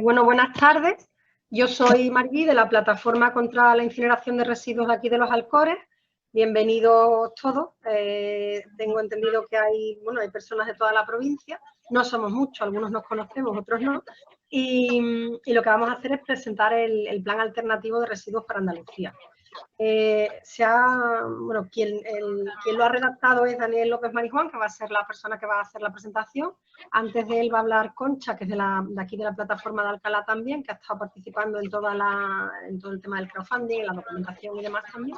Bueno, buenas tardes. Yo soy Margui de la Plataforma contra la Incineración de Residuos de aquí de Los Alcores. Bienvenidos todos. Tengo entendido que hay personas de toda la provincia. No somos muchos, algunos nos conocemos, otros no. Y lo que vamos a hacer es presentar el Plan Alternativo de Residuos para Andalucía. Quien lo ha redactado es Daniel López Marijuán, que va a ser la persona que va a hacer la presentación. Antes de él va a hablar Concha, que es de aquí de la plataforma de Alcalá también, que ha estado participando en todo el tema del crowdfunding, en la documentación y demás también.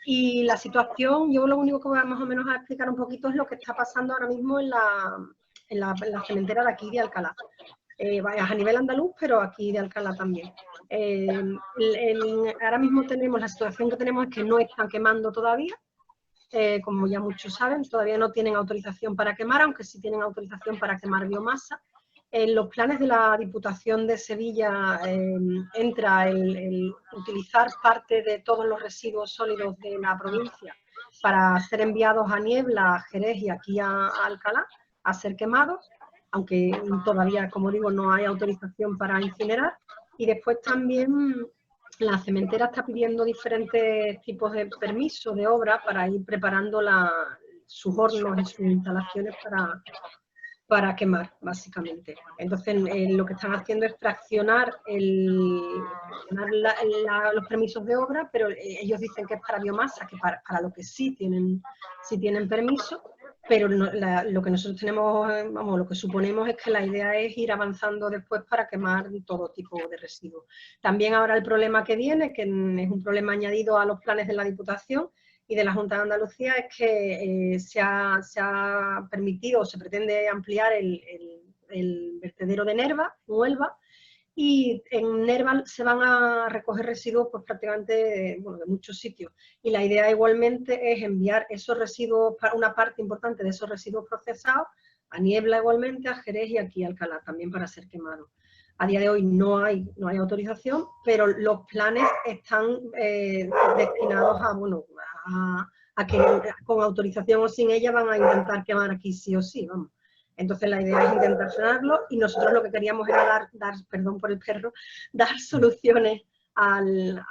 Y la situación, yo lo único que voy más o menos a explicar un poquito es lo que está pasando ahora mismo en la cementera de aquí de Alcalá. A nivel andaluz, pero aquí de Alcalá también. Ahora mismo la situación que tenemos es que no están quemando todavía, como ya muchos saben, todavía no tienen autorización para quemar, aunque sí tienen autorización para quemar biomasa. En los planes de la Diputación de Sevilla entra el utilizar parte de todos los residuos sólidos de la provincia para ser enviados a Niebla, a Jerez y aquí a Alcalá a ser quemados, aunque todavía, como digo, no hay autorización para incinerar. Y después también la cementera está pidiendo diferentes tipos de permisos de obra para ir preparando sus hornos y sus instalaciones para quemar, básicamente. Entonces, lo que están haciendo es fraccionar los permisos de obra, pero ellos dicen que es para biomasa, que para lo que sí tienen permiso, pero lo que nosotros tenemos, lo que suponemos es que la idea es ir avanzando después para quemar todo tipo de residuos. También ahora el problema que viene, que es un problema añadido a los planes de la Diputación y de la Junta de Andalucía, es que se ha permitido, se pretende ampliar el vertedero de Nerva, en Huelva, y en Nerva se van a recoger residuos pues prácticamente de muchos sitios. Y la idea igualmente es enviar esos residuos, una parte importante de esos residuos procesados, a Niebla igualmente, a Jerez y aquí a Alcalá también para ser quemados. A día de hoy no hay autorización, pero los planes están destinados a que con autorización o sin ella van a intentar quemar aquí sí o sí, vamos. Entonces la idea es intentar frenarlo y nosotros lo que queríamos era perdón por el perro, dar soluciones al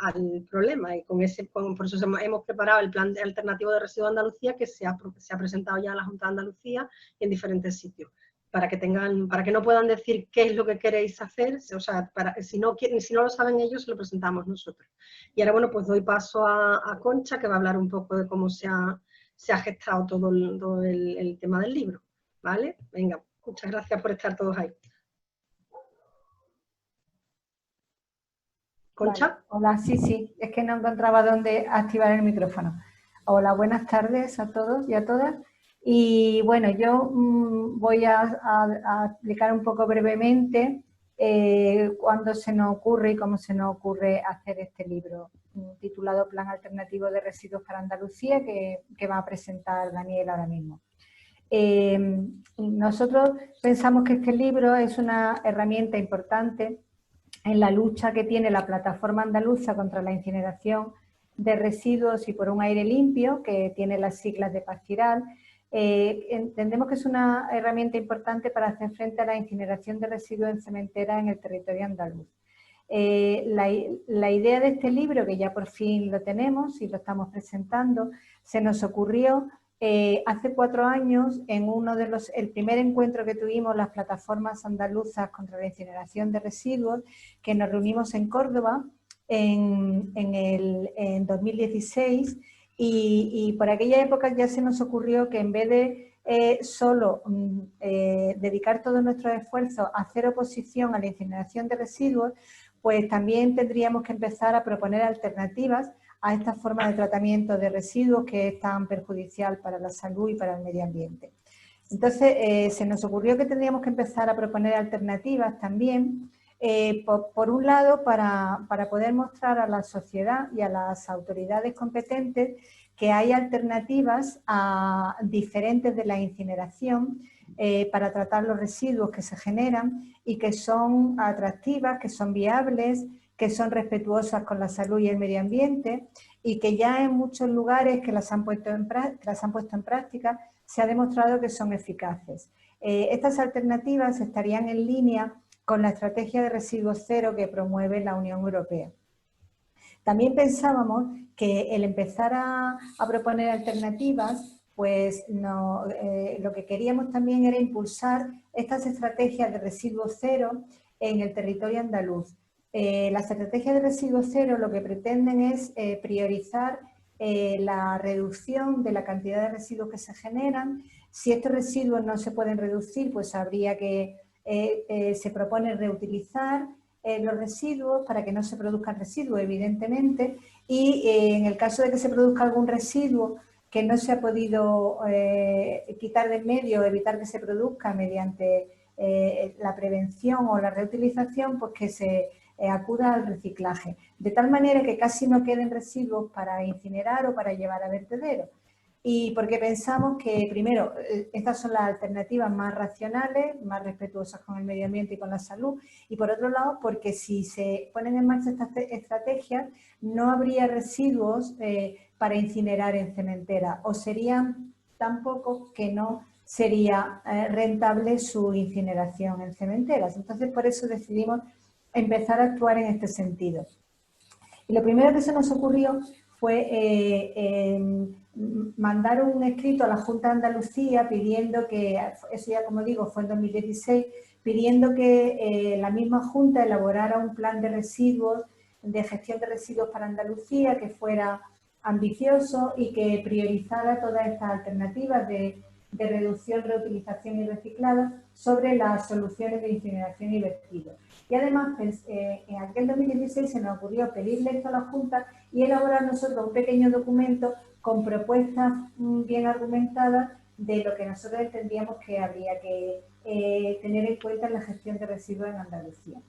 problema. Y por eso hemos preparado el plan alternativo de residuos de Andalucía, que se ha presentado ya a la Junta de Andalucía y en diferentes sitios, para que no puedan decir qué es lo que queréis hacer, o sea, si no lo saben ellos, lo presentamos nosotros. Y ahora, pues doy paso a Concha, que va a hablar un poco de cómo se ha gestado todo el tema del libro. ¿Vale? Venga, muchas gracias por estar todos ahí. ¿Concha? Vale. Hola, sí, es que no encontraba dónde activar el micrófono. Hola, buenas tardes a todos y a todas. Y bueno, yo voy a explicar un poco brevemente cuándo se nos ocurre y cómo se nos ocurre hacer este libro titulado Plan Alternativo de Residuos para Andalucía, que va a presentar Daniel ahora mismo. Nosotros pensamos que este libro es una herramienta importante en la lucha que tiene la plataforma andaluza contra la incineración de residuos y por un aire limpio, que tiene las siglas de Pazquiral. Entendemos que es una herramienta importante para hacer frente a la incineración de residuos en cementeras en el territorio andaluz. La idea de este libro, que ya por fin lo tenemos y lo estamos presentando, se nos ocurrió hace 4 años en el primer encuentro que tuvimos las plataformas andaluzas contra la incineración de residuos, que nos reunimos en Córdoba en 2016 y por aquella época ya se nos ocurrió que en vez de solo dedicar todos nuestros esfuerzos a hacer oposición a la incineración de residuos, pues también tendríamos que empezar a proponer alternativas a esta forma de tratamiento de residuos que es tan perjudicial para la salud y para el medio ambiente. Entonces, se nos ocurrió que tendríamos que empezar a proponer alternativas también, por un lado, para poder mostrar a la sociedad y a las autoridades competentes que hay alternativas diferentes de la incineración para tratar los residuos que se generan y que son atractivas, que son viables, que son respetuosas con la salud y el medio ambiente y que ya en muchos lugares que las han puesto en práctica se ha demostrado que son eficaces. Estas alternativas estarían en línea con la estrategia de residuos cero que promueve la Unión Europea. También pensábamos que el empezar a proponer alternativas, pues no, lo que queríamos también era impulsar estas estrategias de residuos cero en el territorio andaluz. Las estrategias de residuos cero lo que pretenden es priorizar la reducción de la cantidad de residuos que se generan. Si estos residuos no se pueden reducir, pues habría que, se propone reutilizar los residuos para que no se produzcan residuos, evidentemente, y en el caso de que se produzca algún residuo que no se ha podido quitar del medio, evitar que se produzca mediante la prevención o la reutilización, pues que se acuda al reciclaje, de tal manera que casi no queden residuos para incinerar o para llevar a vertedero. Y porque pensamos que, primero, estas son las alternativas más racionales, más respetuosas con el medio ambiente y con la salud, y por otro lado, porque si se ponen en marcha estas estrategias, no habría residuos para incinerar en cementera, o serían tan pocos que no sería rentable su incineración en cementeras. Entonces, por eso decidimos empezar a actuar en este sentido. Y lo primero que se nos ocurrió fue mandar un escrito a la Junta de Andalucía pidiendo que, eso ya como digo fue en 2016, pidiendo que la misma Junta elaborara un plan de residuos, de gestión de residuos para Andalucía que fuera ambicioso y que priorizara todas estas alternativas de reducción, reutilización y reciclado sobre las soluciones de incineración y vertido. Y además, en aquel 2016 se nos ocurrió pedirle esto a la Junta y elaborar nosotros un pequeño documento con propuestas bien argumentadas de lo que nosotros entendíamos que habría que tener en cuenta en la gestión de residuos en Andalucía.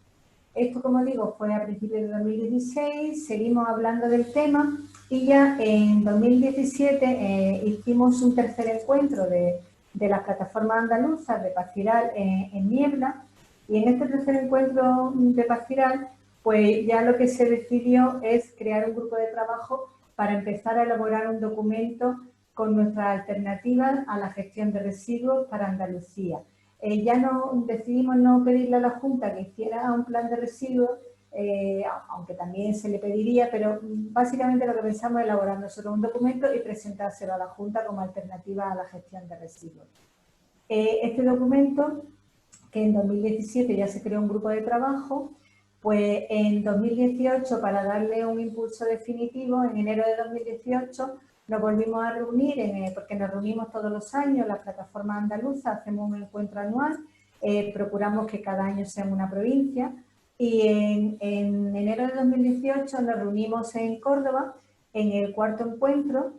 Esto, como digo, fue a principios de 2016, seguimos hablando del tema y ya en 2017 hicimos un tercer encuentro de las plataformas andaluzas de Paz Ciral en Niebla, y en este tercer encuentro de Paz Ciral, pues ya lo que se decidió es crear un grupo de trabajo para empezar a elaborar un documento con nuestras alternativas a la gestión de residuos para Andalucía. Ya decidimos no pedirle a la Junta que hiciera un plan de residuos, aunque también se le pediría, pero básicamente lo que pensamos es elaborar nosotros un documento y presentárselo a la Junta como alternativa a la gestión de residuos. Este documento, que en 2017 ya se creó un grupo de trabajo, pues en 2018, para darle un impulso definitivo, en enero de 2018, nos volvimos a reunir, porque nos reunimos todos los años, la plataforma andaluza, hacemos un encuentro anual, procuramos que cada año sea en una provincia, y en enero de 2018 nos reunimos en Córdoba, en el cuarto encuentro,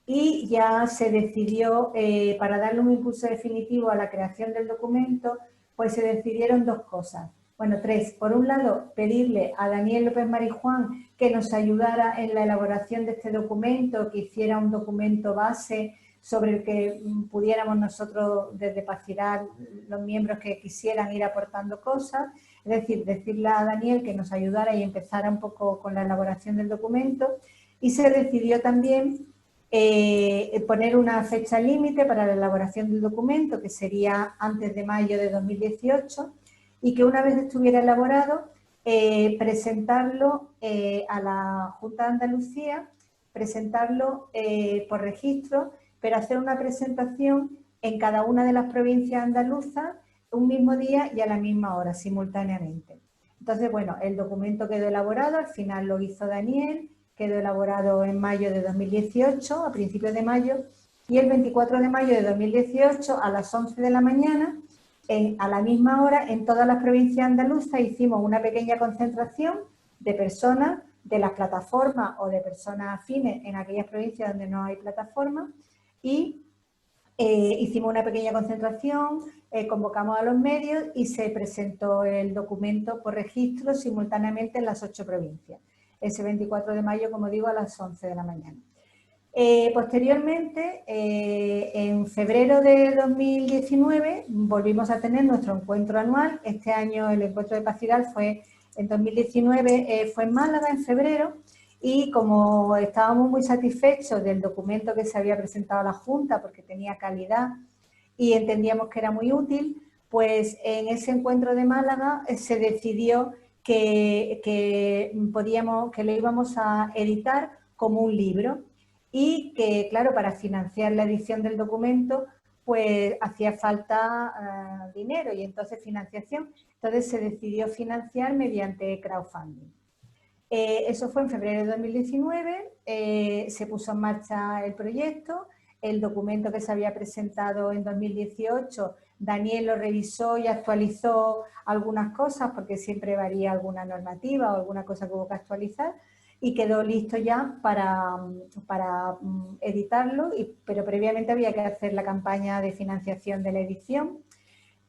y ya se decidió, para darle un impulso definitivo a la creación del documento, pues se decidieron dos cosas. Bueno, tres. Por un lado, pedirle a Daniel López Marijuán que nos ayudara en la elaboración de este documento, que hiciera un documento base sobre el que pudiéramos nosotros, desde Paz Ciral, los miembros que quisieran ir aportando cosas. Es decir, decirle a Daniel que nos ayudara y empezara un poco con la elaboración del documento. Y se decidió también poner una fecha límite para la elaboración del documento, que sería antes de mayo de 2018, y que una vez estuviera elaborado, presentarlo a la Junta de Andalucía, presentarlo por registro, pero hacer una presentación en cada una de las provincias andaluzas un mismo día y a la misma hora, simultáneamente. Entonces, bueno, el documento quedó elaborado, al final lo hizo Daniel, quedó elaborado en mayo de 2018, a principios de mayo, y el 24 de mayo de 2018, a las 11 de la mañana, a la misma hora, en todas las provincias andaluzas hicimos una pequeña concentración de personas de las plataformas o de personas afines en aquellas provincias donde no hay plataforma, y hicimos una pequeña concentración, convocamos a los medios y se presentó el documento por registro simultáneamente en las 8 provincias. Ese 24 de mayo, como digo, a las 11 de la mañana. Posteriormente, en febrero de 2019, volvimos a tener nuestro encuentro anual. Este año el encuentro de Paz Ciral fue en 2019, fue en Málaga en febrero, y como estábamos muy satisfechos del documento que se había presentado a la Junta porque tenía calidad y entendíamos que era muy útil, pues en ese encuentro de Málaga se decidió que lo íbamos a editar como un libro y que, claro, para financiar la edición del documento, pues hacía falta dinero y entonces financiación. Entonces se decidió financiar mediante crowdfunding. Eso fue en febrero de 2019, se puso en marcha el proyecto, el documento que se había presentado en 2018, Daniel lo revisó y actualizó algunas cosas porque siempre varía alguna normativa o alguna cosa que hubo que actualizar y quedó listo ya para editarlo, pero previamente había que hacer la campaña de financiación de la edición.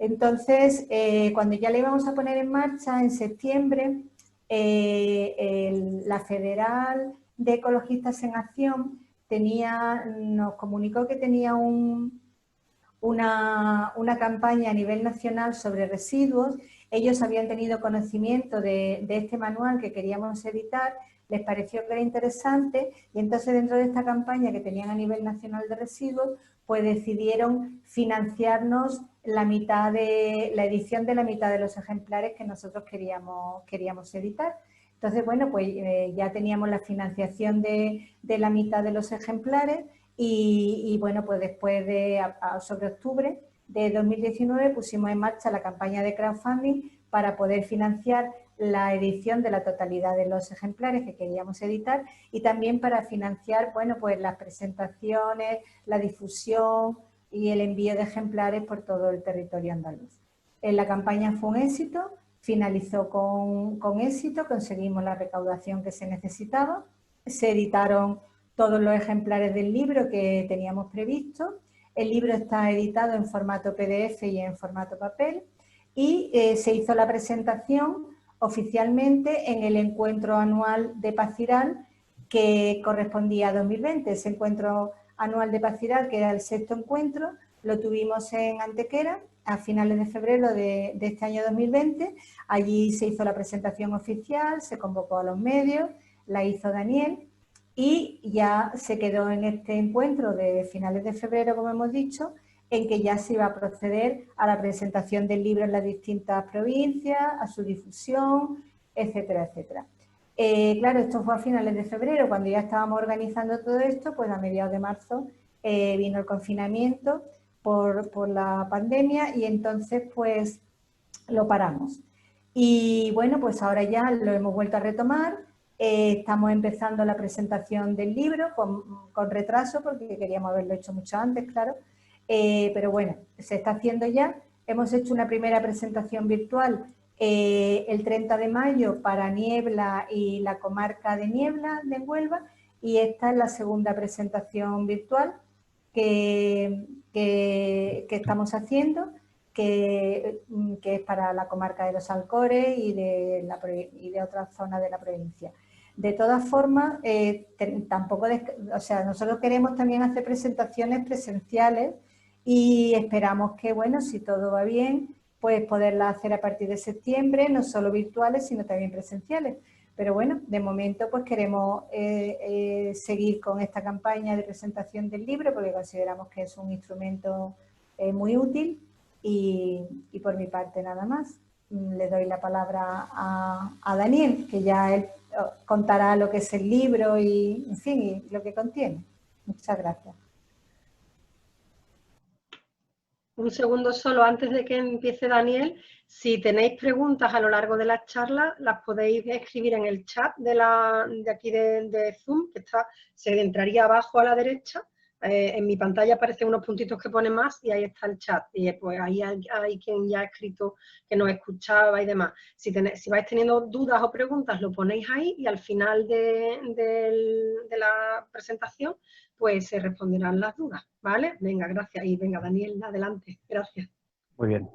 Entonces, cuando ya la íbamos a poner en marcha en septiembre, la Federal de Ecologistas en Acción nos comunicó que tenía una campaña a nivel nacional sobre residuos. Ellos habían tenido conocimiento de este manual que queríamos editar, les pareció que era interesante y entonces dentro de esta campaña que tenían a nivel nacional de residuos, pues decidieron financiarnos la edición de la mitad de los ejemplares que nosotros queríamos editar. Entonces, bueno, pues ya teníamos la financiación de la mitad de los ejemplares y bueno, pues después sobre octubre de 2019 pusimos en marcha la campaña de crowdfunding para poder financiar la edición de la totalidad de los ejemplares que queríamos editar y también para financiar, bueno, pues las presentaciones, la difusión y el envío de ejemplares por todo el territorio andaluz. La campaña fue un éxito, finalizó con éxito, conseguimos la recaudación que se necesitaba, se editaron todos los ejemplares del libro que teníamos previsto, el libro está editado en formato PDF y en formato papel y se hizo la presentación oficialmente en el encuentro anual de Paciral que correspondía a 2020. Ese encuentro anual de Paciral, que era el 6º encuentro, lo tuvimos en Antequera a finales de febrero de este año 2020. Allí se hizo la presentación oficial, se convocó a los medios, la hizo Daniel y ya se quedó en este encuentro de finales de febrero, como hemos dicho, en que ya se iba a proceder a la presentación del libro en las distintas provincias, a su difusión, etcétera, etcétera. Claro, esto fue a finales de febrero, cuando ya estábamos organizando todo esto, pues a mediados de marzo vino el confinamiento por la pandemia y entonces pues lo paramos. Y bueno, pues ahora ya lo hemos vuelto a retomar, estamos empezando la presentación del libro con retraso porque queríamos haberlo hecho mucho antes, claro, pero bueno, se está haciendo ya. Hemos hecho una primera presentación virtual el 30 de mayo para Niebla y la comarca de Niebla de Huelva y esta es la segunda presentación virtual que estamos haciendo, que es para la comarca de los Alcores y de otras zonas de la provincia. De todas formas, nosotros queremos también hacer presentaciones presenciales y esperamos que, bueno, si todo va bien, pues poderlas hacer a partir de septiembre, no solo virtuales, sino también presenciales. Pero bueno, de momento pues queremos seguir con esta campaña de presentación del libro porque consideramos que es un instrumento muy útil y por mi parte nada más. Le doy la palabra a Daniel, que ya él contará lo que es el libro y, en fin, y lo que contiene. Muchas gracias. Un segundo solo antes de que empiece Daniel. Si tenéis preguntas a lo largo de la charla, las podéis escribir en el chat de aquí de Zoom, que se entraría abajo a la derecha. En mi pantalla aparecen unos puntitos que pone más y ahí está el chat. Y pues ahí hay quien ya ha escrito que nos escuchaba y demás. Si vais teniendo dudas o preguntas, lo ponéis ahí y al final de la presentación pues se responderán las dudas, ¿vale? Venga, gracias. Y venga, Daniel, adelante. Gracias. Muy bien.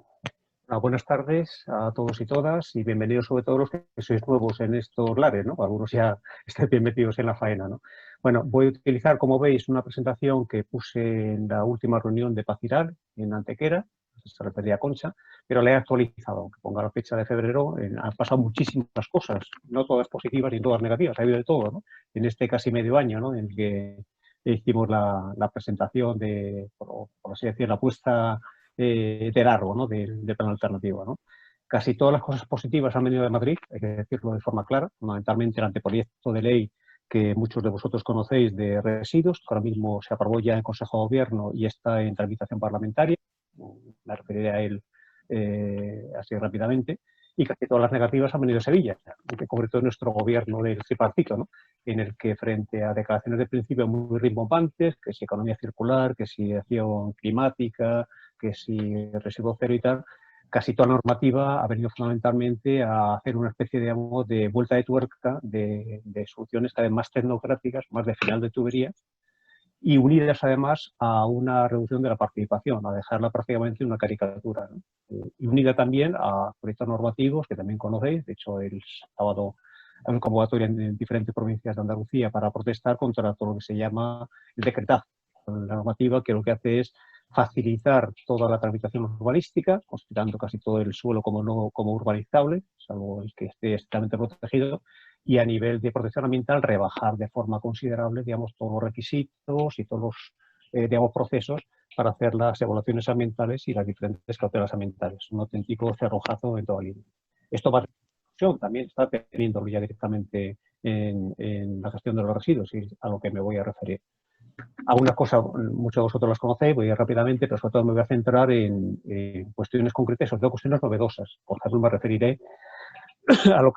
Buenas tardes a todos y todas y bienvenidos sobre todo los que sois nuevos en estos lares, ¿no? Algunos ya estáis bien metidos en la faena, ¿no? Bueno, voy a utilizar, como veis, una presentación que puse en la última reunión de Paciral, en Antequera, se refería a Concha, pero la he actualizado, aunque ponga la fecha de febrero, han pasado muchísimas cosas, no todas positivas ni todas negativas, ha habido de todo, ¿no? En este casi medio año, ¿no? En el que hicimos la presentación por así decir, la puesta de largo, ¿no? del plan alternativo, ¿no? Casi todas las cosas positivas han venido de Madrid, hay que decirlo de forma clara, fundamentalmente el anteproyecto de ley que muchos de vosotros conocéis de residuos, que ahora mismo se aprobó ya en Consejo de Gobierno y está en tramitación parlamentaria, me referiré a él así rápidamente, y casi todas las negativas han venido de Sevilla, en concreto de nuestro gobierno del tripartito, ¿no? En el que frente a declaraciones de principio muy rimbombantes, que si economía circular, que si acción climática, que si residuo cero y tal, casi toda la normativa ha venido fundamentalmente a hacer una especie, digamos, de vuelta de tuerca de soluciones cada vez más tecnocráticas, más de final de tubería, y unidas además a una reducción de la participación, a dejarla prácticamente una caricatura, ¿no? Y unida también a proyectos normativos que también conocéis. De hecho, el sábado hay una convocatoria en diferentes provincias de Andalucía para protestar contra todo lo que se llama el decretazo. La normativa que lo que hace es facilitar toda la tramitación urbanística, considerando casi todo el suelo como urbanizable, salvo el que esté estrictamente protegido, y a nivel de protección ambiental rebajar de forma considerable, digamos, todos los requisitos y todos los digamos, procesos para hacer las evaluaciones ambientales y las diferentes cautelas ambientales. Un auténtico cerrojazo en toda línea. Esto va a tener, también está teniendo ya directamente en la gestión de los residuos, y a lo que me voy a referir. Algunas cosas, muchos de vosotros las conocéis, voy a ir rápidamente, pero sobre todo me voy a centrar en cuestiones concretas, sobre todo cuestiones novedosas. Por ejemplo, me referiré a lo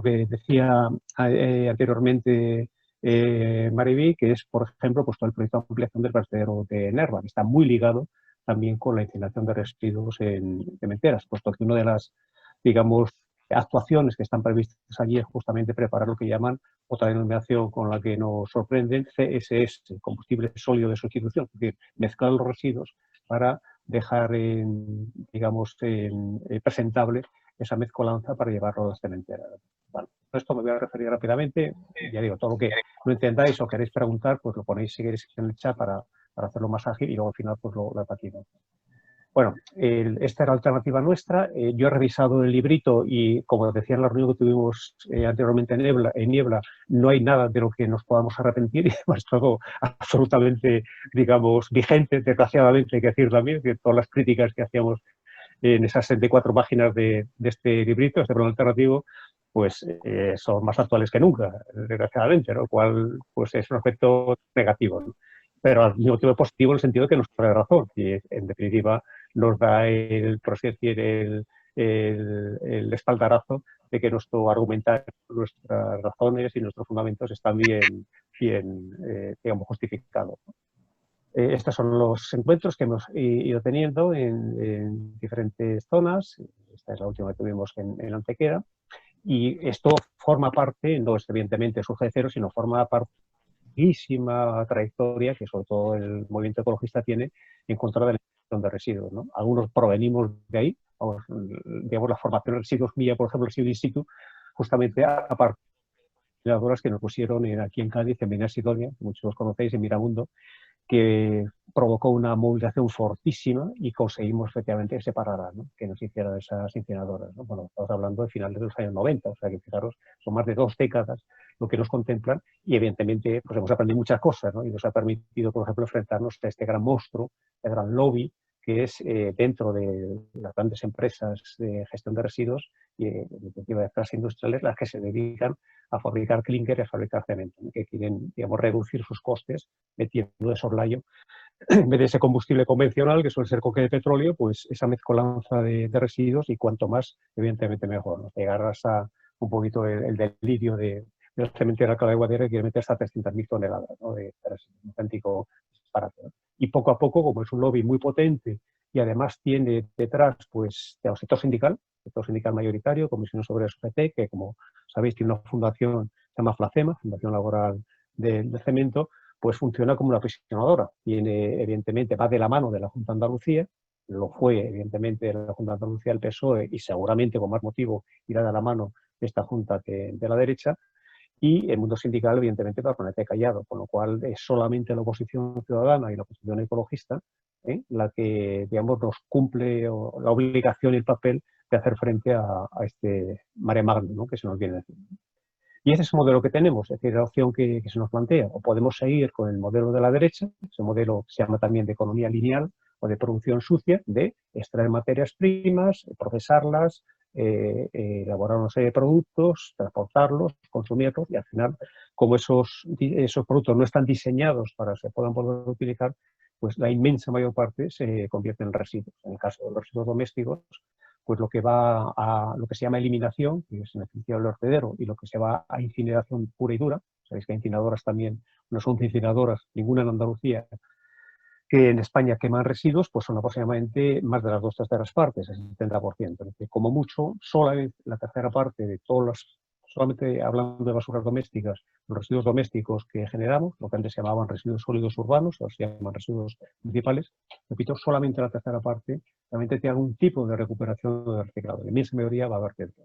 que decía anteriormente Mariví, que es, por ejemplo, pues todo el proyecto de ampliación del vertedero de Nerva, que está muy ligado también con la incineración de residuos en cementeras, puesto que una de las, digamos, actuaciones que están previstas allí es justamente preparar lo que llaman otra denominación con la que nos sorprenden, CSS, combustible sólido de sustitución, es decir, mezclar los residuos para dejar, digamos, presentable esa mezcolanza para llevarlo a las cementeras. Bueno, esto me voy a referir rápidamente. Ya digo, todo lo que no entendáis o queréis preguntar, pues lo ponéis si queréis en el chat para hacerlo más ágil y luego al final pues lo debatimos. Bueno, esta era la alternativa nuestra. Yo he revisado el librito y, como decía en la reunión que tuvimos anteriormente en Niebla, no hay nada de lo que nos podamos arrepentir y es todo absolutamente, digamos, vigente, desgraciadamente, hay que decir también, que todas las críticas que hacíamos en esas 64 páginas de este librito, este plan alternativo, pues son más actuales que nunca, desgraciadamente, ¿no? Lo cual pues, es un aspecto negativo, ¿no? Pero al mismo tiempo positivo en el sentido de que nos trae razón y en definitiva nos da por así decir, el espaldarazo de que nuestro argumentario, nuestras razones y nuestros fundamentos están bien digamos, justificados, ¿no? Estos son los encuentros que hemos ido teniendo en diferentes zonas. Esta es la última que tuvimos en Antequera. Y esto forma parte, no es evidentemente surge de cero, sino forma parte de una trayectoria que sobre todo el movimiento ecologista tiene en contra de la gestión de residuos, ¿no? Algunos provenimos de ahí, digamos, la formación de residuos mía, por ejemplo, el Residuo Institute, justamente a partir de las horas que nos pusieron aquí en Cádiz, en Minas Sidonia, muchos los conocéis, en Miramundo, que provocó una movilización fortísima y conseguimos efectivamente que se parara, ¿no? Que nos hicieran esas incineradoras, ¿no? Bueno, estamos hablando de finales de los años 90, o sea que fijaros, son más de 2 décadas lo que nos contemplan y evidentemente pues hemos aprendido muchas cosas, ¿no? Y nos ha permitido, por ejemplo, enfrentarnos a este gran monstruo, el gran lobby, que es dentro de las grandes empresas de gestión de residuos y de empresas industriales las que se dedican a fabricar clínker y a fabricar cemento, ¿no? Que quieren, digamos, reducir sus costes metiendo de soslayo, en vez de ese combustible convencional, que suele ser coque de petróleo, pues esa mezcolanza de residuos y cuanto más, evidentemente mejor, ¿no? Llegar hasta un poquito el delirio de la cementera Alcalá de Guadiana que quiere meter hasta 300.000 toneladas, ¿no? De residuos, un auténtico disparate, ¿no? Y poco a poco, como es un lobby muy potente y además tiene detrás pues el sector sindical mayoritario, Comisiones Obreras UGT, que como sabéis tiene una fundación, se llama FLACEMA, Fundación Laboral del Cemento, pues funciona como una aprisionadora. Tiene, evidentemente, va de la mano de la Junta de Andalucía, lo fue, evidentemente, de la Junta de Andalucía el PSOE y seguramente con más motivo irá de la mano de esta Junta de la derecha, y el mundo sindical, evidentemente, permanece callado, con lo cual es solamente la oposición ciudadana y la oposición ecologista la que, digamos, nos cumple la obligación y el papel de hacer frente a este mare magnum, ¿no? Que se nos viene a decir. Y ese es el modelo que tenemos, es decir, la opción que se nos plantea. O podemos seguir con el modelo de la derecha, ese modelo que se llama también de economía lineal o de producción sucia, de extraer materias primas, procesarlas, elaborar una serie de productos, transportarlos, consumirlos, y al final, como esos productos no están diseñados para que se puedan volver a utilizar, pues la inmensa mayor parte se convierte en residuos. En el caso de los residuos domésticos, pues lo que va a lo que se llama eliminación, que es en definitiva el vertedero, y lo que se va a incineración pura y dura. Sabéis que hay incineradoras también, no son incineradoras, ninguna en Andalucía, que en España queman residuos, pues son aproximadamente más de las 2/3 partes, el 70%. Es decir, como mucho, solamente la tercera parte de todas las, solamente hablando de basuras domésticas, los residuos domésticos que generamos, lo que antes se llamaban residuos sólidos urbanos, ahora se llaman residuos municipales, repito, solamente la tercera parte realmente tiene algún tipo de recuperación o de reciclado. La inmensa mayoría va a haber dentro.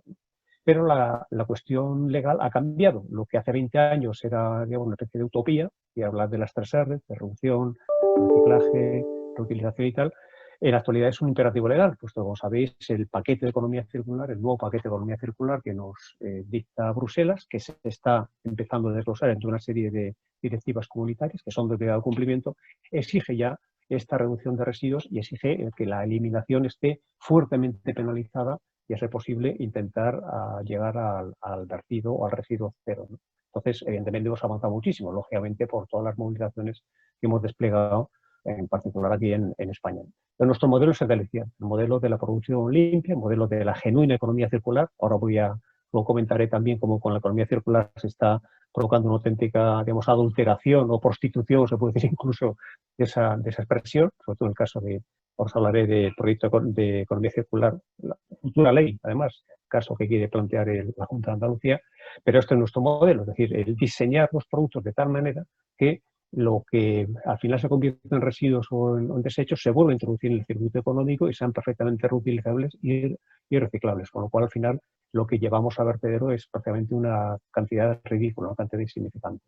Pero la cuestión legal ha cambiado. Lo que hace 20 años era, digamos, una especie de utopía, y hablar de las 3 R, de reducción, reciclaje, reutilización y tal, en la actualidad es un imperativo legal, puesto como sabéis, el paquete de economía circular, el nuevo paquete de economía circular que nos dicta Bruselas, que se está empezando a desglosar entre una serie de directivas comunitarias que son de obligado cumplimiento, exige ya esta reducción de residuos y exige que la eliminación esté fuertemente penalizada y, a ser posible, intentar llegar al vertido o al residuo cero, ¿no? Entonces, evidentemente, hemos avanzado muchísimo, lógicamente, por todas las movilizaciones que hemos desplegado, en particular aquí en España. Pero nuestro modelo es el del el modelo de la producción limpia, el modelo de la genuina economía circular. Ahora luego comentaré también cómo con la economía circular se está provocando una auténtica, digamos, adulteración o prostitución, se puede decir incluso, de esa expresión, sobre todo en el caso de, os hablaré del proyecto de economía circular, la futura ley, además, caso que quiere plantear la Junta de Andalucía, pero este es nuestro modelo, es decir, el diseñar los productos de tal manera que lo que al final se convierte en residuos o en desechos se vuelve a introducir en el circuito económico y sean perfectamente reutilizables y reciclables, con lo cual al final lo que llevamos a vertedero es prácticamente una cantidad ridícula, una cantidad insignificante.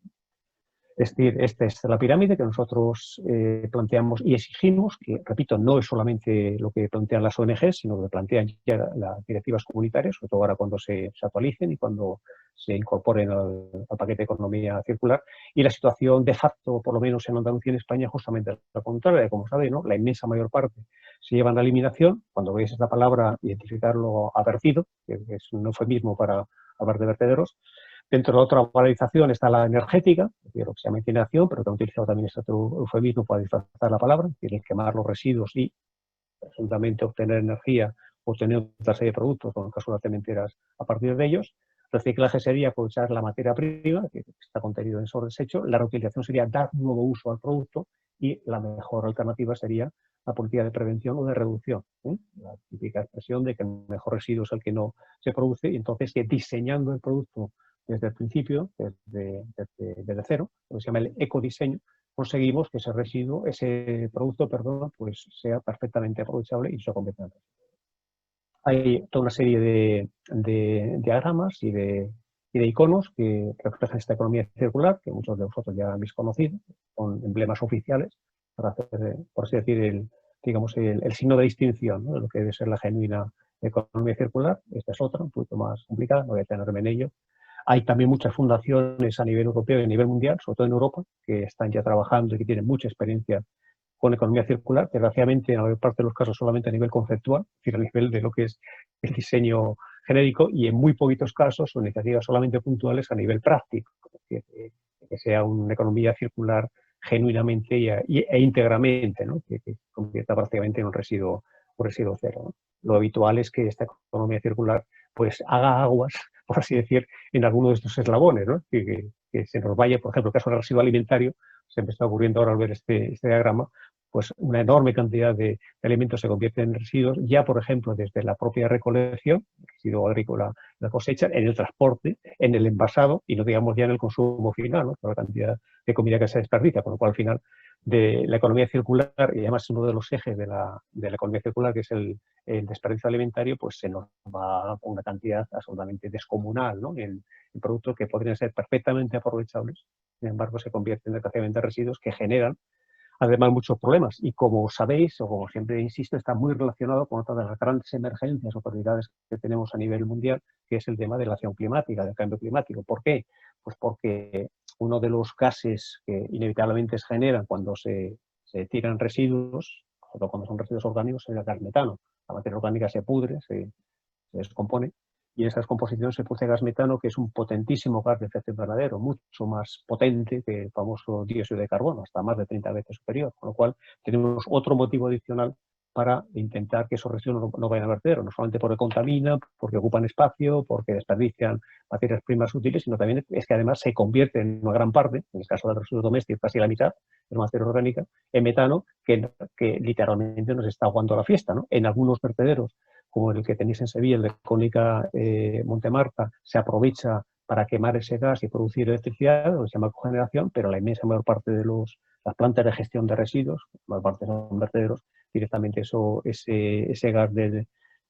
Es decir, esta es la pirámide que nosotros planteamos y exigimos, que, repito, no es solamente lo que plantean las ONG, sino que plantean ya las directivas comunitarias, sobre todo ahora cuando se actualicen y cuando se incorporen al paquete de economía circular. Y la situación de facto, por lo menos en Andalucía y en España, justamente la contraria. Como sabéis, ¿no? La inmensa mayor parte se llevan a la eliminación. Cuando veis esta palabra, identificarlo a vertido, que es un eufemismo para hablar de vertederos. Dentro de la otra valorización está la energética, lo que se llama incineración, pero que han utilizado también este otro eufemismo para disfrazar la palabra, es decir, el quemar los residuos y presuntamente obtener energía, obtener otra serie de productos, como en el caso de las cementeras, a partir de ellos. Reciclaje sería aprovechar la materia prima, que está contenido en esos desechos. La reutilización sería dar un nuevo uso al producto y la mejor alternativa sería la política de prevención o de reducción. La típica expresión de que el mejor residuo es el que no se produce, y entonces que diseñando el producto desde el principio, desde cero, lo que se llama el ecodiseño, conseguimos que ese producto, pues sea perfectamente aprovechable y se convierta en residuo. Hay toda una serie de diagramas y de iconos que reflejan esta economía circular, que muchos de vosotros ya habéis conocido, son emblemas oficiales para hacer, por así decir, el signo de distinción, ¿no?, de lo que debe ser la genuina economía circular. Esta es otra, un poquito más complicada, no voy a detenerme en ello. Hay también muchas fundaciones a nivel europeo y a nivel mundial, sobre todo en Europa, que están ya trabajando y que tienen mucha experiencia con economía circular, que desgraciadamente en la mayor parte de los casos solamente a nivel conceptual, es decir, a nivel de lo que es el diseño genérico, y en muy poquitos casos son iniciativas solamente puntuales a nivel práctico, que sea una economía circular genuinamente e íntegramente, ¿no?, que convierta prácticamente en un residuo cero, ¿no? Lo habitual es que esta economía circular pues haga aguas, por así decir, en alguno de estos eslabones, ¿no?, que se nos vaya, por ejemplo, el caso del residuo alimentario, se me está ocurriendo ahora al ver este diagrama, pues una enorme cantidad de alimentos se convierten en residuos, ya por ejemplo desde la propia recolección, el residuo agrícola, la cosecha, en el transporte, en el envasado, y no digamos ya en el consumo final, ¿no?, por la cantidad de comida que se desperdicia, con lo cual al final de la economía circular, y además uno de los ejes de la economía circular, que es el desperdicio alimentario, pues se nos va con una cantidad absolutamente descomunal, ¿no?, en productos que podrían ser perfectamente aprovechables, sin embargo se convierten desgraciadamente en residuos que generan además muchos problemas. Y como sabéis, o como siempre insisto, está muy relacionado con otra de las grandes emergencias o prioridades que tenemos a nivel mundial, que es el tema de la acción climática, del cambio climático. ¿Por qué? Pues porque uno de los gases que inevitablemente se generan cuando se tiran residuos, sobre todo cuando son residuos orgánicos, es el gas metano. La materia orgánica se pudre, se descompone, y en esa descomposición se produce gas metano, que es un potentísimo gas de efecto invernadero, mucho más potente que el famoso dióxido de carbono, hasta más de 30 veces superior, con lo cual tenemos otro motivo adicional para intentar que esos residuos no vayan al vertedero, no solamente porque contaminan, porque ocupan espacio, porque desperdician materias primas útiles, sino también es que además se convierte en una gran parte, en el caso de los residuos domésticos casi la mitad, de la materia orgánica, en metano, que literalmente nos está aguando la fiesta, ¿no? En algunos vertederos, como el que tenéis en Sevilla, el de Cónica Montemarta, se aprovecha para quemar ese gas y producir electricidad, lo que se llama cogeneración, pero la inmensa mayor parte de las plantas de gestión de residuos, la mayor parte son vertederos, directamente ese gas de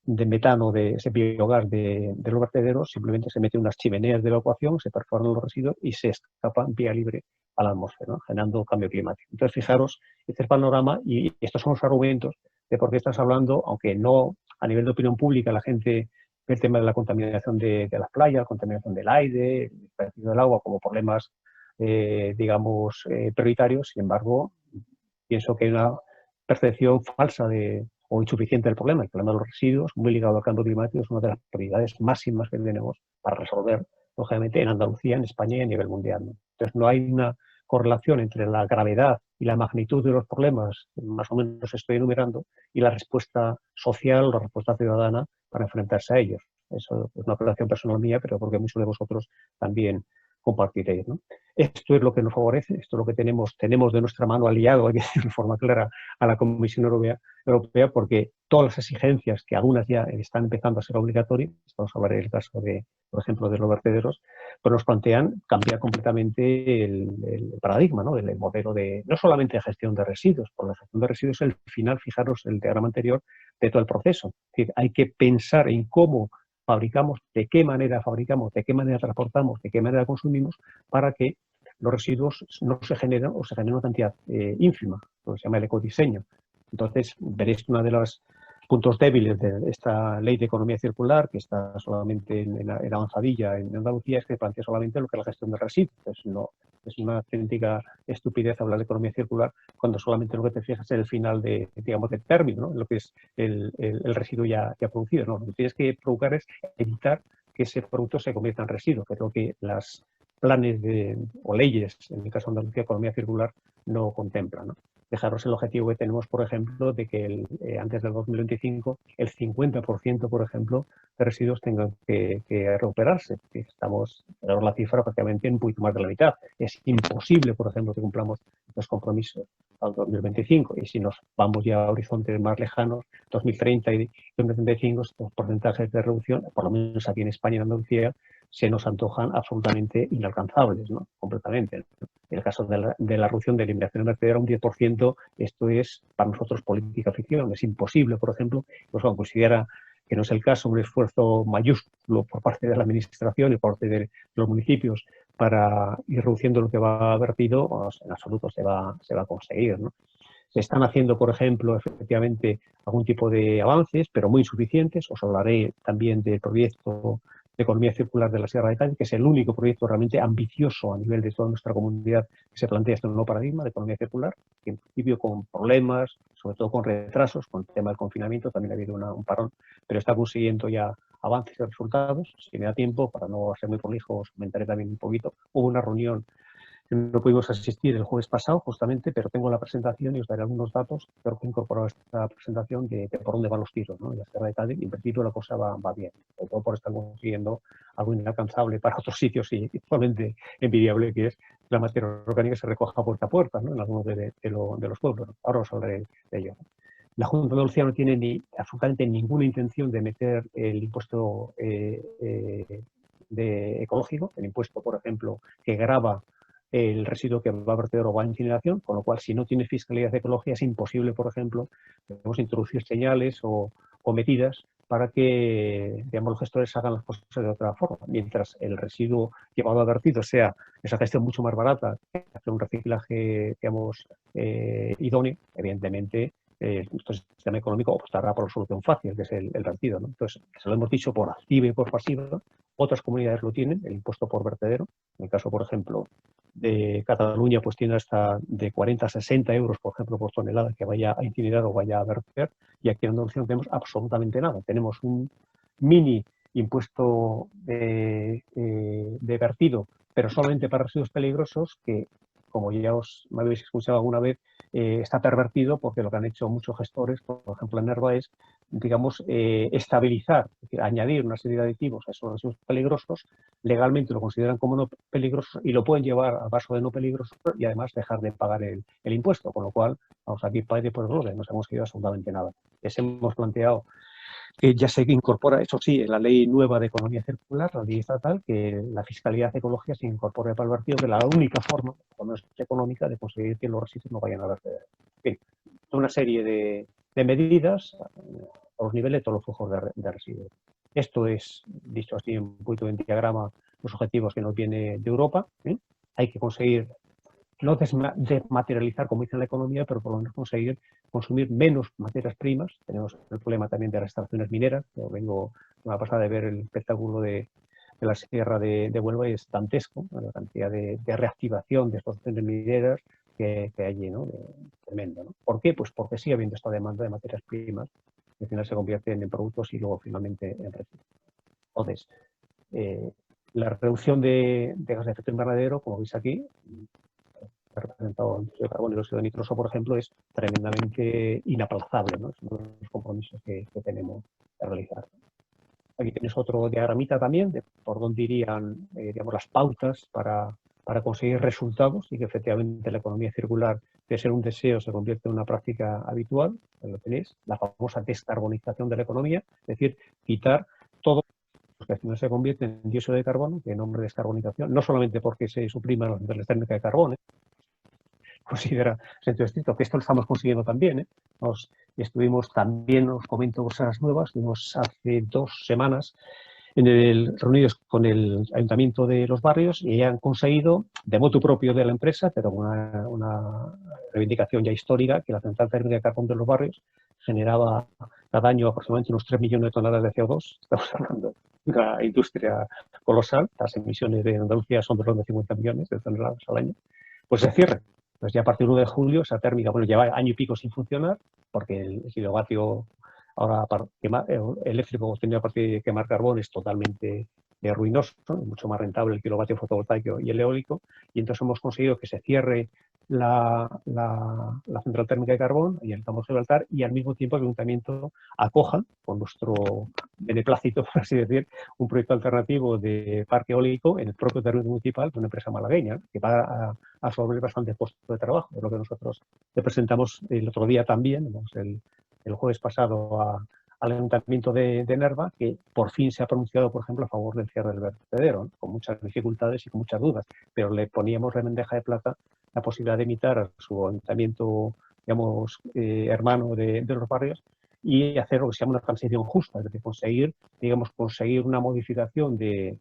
metano, ese biogás de los vertederos, simplemente se mete en unas chimeneas de evacuación, se perforan los residuos y se escapan vía libre a la atmósfera, ¿no? Generando cambio climático. Entonces, fijaros, este es el panorama y estos son los argumentos de por qué estás hablando, aunque no a nivel de opinión pública la gente ve el tema de la contaminación de las playas, la contaminación del aire, el vertido del agua como problemas, digamos, prioritarios. Sin embargo, pienso que hay una percepción falsa o insuficiente del problema. El problema de los residuos, muy ligado al cambio climático, es una de las prioridades máximas que tenemos para resolver, lógicamente, en Andalucía, en España y a nivel mundial, ¿no? Entonces, no hay una correlación entre la gravedad y la magnitud de los problemas, más o menos estoy enumerando, y la respuesta social, la respuesta ciudadana para enfrentarse a ellos. Eso es una apreciación personal mía, pero porque muchos de vosotros también compartiréis, ¿no? Esto es lo que nos favorece, esto es lo que tenemos de nuestra mano aliado, hay que decir de forma clara, a la Comisión Europea, porque todas las exigencias, que algunas ya están empezando a ser obligatorias, vamos a hablar del caso de, por ejemplo, de los vertederos, pues nos plantean cambiar completamente el paradigma, ¿no? El modelo de, no solamente de gestión de residuos, porque la gestión de residuos es el final, fijaros, el diagrama anterior, de todo el proceso. Es decir, hay que pensar en cómo fabricamos, de qué manera fabricamos, de qué manera transportamos, de qué manera consumimos, para que los residuos no se generan o se generan una cantidad ínfima, lo que se llama el ecodiseño. Entonces, veréis que uno de los puntos débiles de esta ley de economía circular, que está solamente en avanzadilla en Andalucía, es que plantea solamente lo que es la gestión de residuos. Entonces, no, es una auténtica estupidez hablar de economía circular cuando solamente lo que te fijas es el final digamos, del término, ¿no? Lo que es el residuo ya producido, ¿no? Lo que tienes que provocar es evitar que ese producto se convierta en residuo, que es lo que las planes o leyes, en el caso de Andalucía, economía circular, no contemplan, ¿no? Dejaros el objetivo que tenemos, por ejemplo, de que antes del 2025 el 50%, por ejemplo, de residuos tengan que recuperarse. Estamos, tenemos la cifra prácticamente en un poquito más de la mitad. Es imposible, por ejemplo, que cumplamos los compromisos al 2025. Y si nos vamos ya a horizontes más lejanos, 2030 y 2035, estos porcentajes de reducción, por lo menos aquí en España y en Andalucía, se nos antojan absolutamente inalcanzables, ¿no? Completamente. En el caso de la reducción de eliminación de vertedero, un 10%, esto es para nosotros política ficción. Es imposible, por ejemplo, pues cuando considera que no es el caso, un esfuerzo mayúsculo por parte de la administración y por parte de los municipios para ir reduciendo lo que va vertido, pues en absoluto se va a conseguir, ¿no? Se están haciendo, por ejemplo, efectivamente, algún tipo de avances, pero muy insuficientes. Os hablaré también del proyecto de economía circular de la Sierra de Cádiz, que es el único proyecto realmente ambicioso a nivel de toda nuestra comunidad que se plantea este nuevo paradigma de economía circular, que en principio con problemas, sobre todo con retrasos, con el tema del confinamiento también ha habido un parón, pero está consiguiendo ya avances y resultados. Si me da tiempo, para no ser muy prolijo, os comentaré también un poquito. Hubo una reunión, no pudimos asistir el jueves pasado, justamente, pero tengo la presentación y os daré algunos datos. Creo que he incorporado esta presentación de por dónde van los tiros, ¿no? En la Sierra de Cádiz, y en principio la cosa va bien. Sobre todo por estar consiguiendo algo inalcanzable para otros sitios y totalmente envidiable, que es la materia orgánica se recoja puerta a puerta, ¿no? En algunos de los pueblos. Ahora os hablaré de ello. La Junta de Andalucía no tiene absolutamente ninguna intención de meter el impuesto ecológico, el impuesto, por ejemplo, que grava el residuo que va a vertedero o va a incineración, con lo cual, si no tiene fiscalidad ecológica, es imposible, por ejemplo, introducir señales o medidas para que, digamos, los gestores hagan las cosas de otra forma. Mientras el residuo llevado a vertido sea esa gestión mucho más barata que hacer un reciclaje, digamos, idóneo, evidentemente nuestro sistema económico optará por la solución fácil, que es el vertido, ¿no? Entonces, se lo hemos dicho por activa y por pasiva. Otras comunidades lo tienen, el impuesto por vertedero. En el caso, por ejemplo, de Cataluña, pues tiene hasta de 40 a 60 euros, por ejemplo, por tonelada que vaya a incinerar o vaya a verter. Y aquí en Andalucía no tenemos absolutamente nada. Tenemos un mini impuesto de vertido, pero solamente para residuos peligrosos, que, como ya me habéis escuchado alguna vez, está pervertido porque lo que han hecho muchos gestores, por ejemplo en Nerva, es, digamos, estabilizar, es decir, añadir una serie de aditivos a esos residuos peligrosos, legalmente lo consideran como no peligrosos y lo pueden llevar a vaso de no peligrosos y además dejar de pagar el impuesto, con lo cual, vamos, aquí padre por el orden, no hemos querido absolutamente nada. Les hemos planteado que ya se incorpora, eso sí, en la ley nueva de economía circular, la ley estatal, que la fiscalidad ecológica se incorpore para el vertido, que es la única forma, por lo menos económica, de conseguir que los residuos no vayan a vertedero. En fin, una serie de medidas a los niveles de todos los flujos de residuos. Esto es, dicho así, un poquito en diagrama, los objetivos que nos viene de Europa. Hay que conseguir no desmaterializar, como dice la economía, pero por lo menos conseguir consumir menos materias primas. Tenemos el problema también de las extracciones mineras. Yo vengo la pasada de ver el espectáculo de la Sierra de Huelva y es dantesco, ¿no? La cantidad de reactivación de explotaciones mineras que hay allí, ¿no? Tremendo, ¿no? ¿Por qué? Pues porque sigue habiendo esta demanda de materias primas que al final se convierten en productos y luego finalmente en residuos. Entonces, la reducción de gases de efecto invernadero, como veis aquí, representado el dióxido de carbono y el óxido nitroso, por ejemplo, es tremendamente inaplazable, ¿no? Es uno de los compromisos que tenemos que realizar. Aquí tenéis otro diagramita también de por dónde irían, digamos, las pautas para conseguir resultados y que efectivamente la economía circular, de ser un deseo, se convierte en una práctica habitual. Lo tenéis, la famosa descarbonización de la economía, es decir, quitar todo que al final se convierte en dióxido de carbono, que en nombre de descarbonización, no solamente porque se supriman las centrales térmicas de carbón, considera sentido estricto, que esto lo estamos consiguiendo también. Estuvimos también, os comento cosas nuevas, estuvimos hace 2 semanas reunidos con el Ayuntamiento de Los Barrios y han conseguido, de motu propio de la empresa, pero una reivindicación ya histórica, que la central térmica de carbón de Los Barrios generaba cada año aproximadamente unos 3 millones de toneladas de CO2. Estamos hablando de una industria colosal. Las emisiones de Andalucía son de los de 50 millones de toneladas al año. Pues se cierra. Pues ya a partir del 1 de julio esa térmica, bueno, lleva año y pico sin funcionar, porque el kilovatio ahora eléctrico obtenido a partir de quemar carbón es totalmente ruinoso, ¿no? Mucho más rentable el kilovatio fotovoltaico y el eólico, y entonces hemos conseguido que se cierre la central térmica de carbón y el Campo de Gibraltar, y al mismo tiempo el Ayuntamiento acoja, con nuestro beneplácito, por así decir, un proyecto alternativo de parque eólico en el propio territorio municipal de una empresa malagueña, ¿no? Que va a absorber bastante puestos de trabajo, es lo que nosotros le presentamos el otro día también, el jueves pasado al Ayuntamiento de Nerva, que por fin se ha pronunciado, por ejemplo, a favor del cierre del vertedero, ¿no? Con muchas dificultades y con muchas dudas, pero le poníamos en bandeja de plata la posibilidad de imitar a su ayuntamiento, digamos, hermano de Los Barrios, y hacer lo que se llama una transición justa, es decir, conseguir una modificación de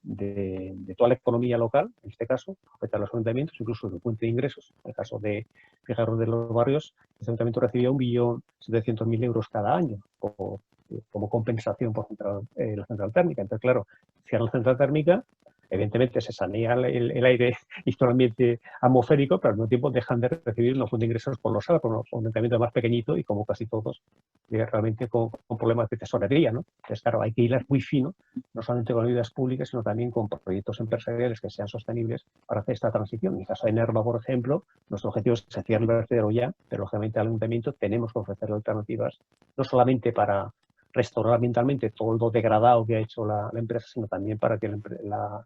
toda la economía local, en este caso, respecto a los ayuntamientos, incluso de fuente de ingresos. En el caso de Fijaros de Los Barrios, este ayuntamiento recibía 1.700.000 euros cada año como compensación por la central térmica. Entonces, claro, cierran la central térmica, evidentemente se sanea el aire y todo el ambiente atmosférico, pero al mismo tiempo dejan de recibir una fuente de ingresos colosal, por un ayuntamiento más pequeñito y como casi todos, realmente con problemas de tesorería, ¿no? Entonces, claro, hay que hilar muy fino, no solamente con ayudas públicas, sino también con proyectos empresariales que sean sostenibles para hacer esta transición. En el caso de Nerva, por ejemplo, nuestro objetivo es que se cierre el vertedero ya, pero lógicamente al ayuntamiento tenemos que ofrecer alternativas, no solamente para restaurar ambientalmente todo lo degradado que ha hecho la empresa, sino también para que la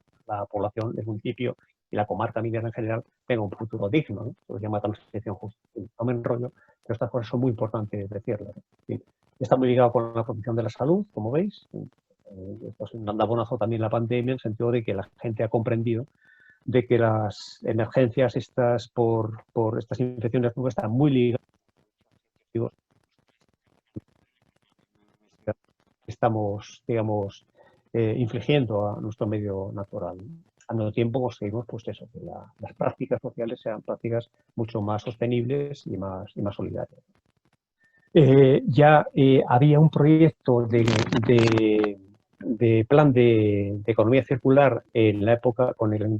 población del municipio y la comarca minera en general tenga un futuro digno, ¿no? Se llama transición justa. No me enrollo, pero estas cosas son muy importantes decirlas, ¿no? Está muy ligado con la protección de la salud, como veis. Esto es un andabonazo también la pandemia, en el sentido de que la gente ha comprendido de que las emergencias estas por estas infecciones nuevas están muy ligadas estamos, digamos, infligiendo a nuestro medio natural. Al mismo tiempo conseguimos pues eso, que las prácticas sociales sean prácticas mucho más sostenibles y más solidarias. Había un proyecto de plan de economía circular en la época con el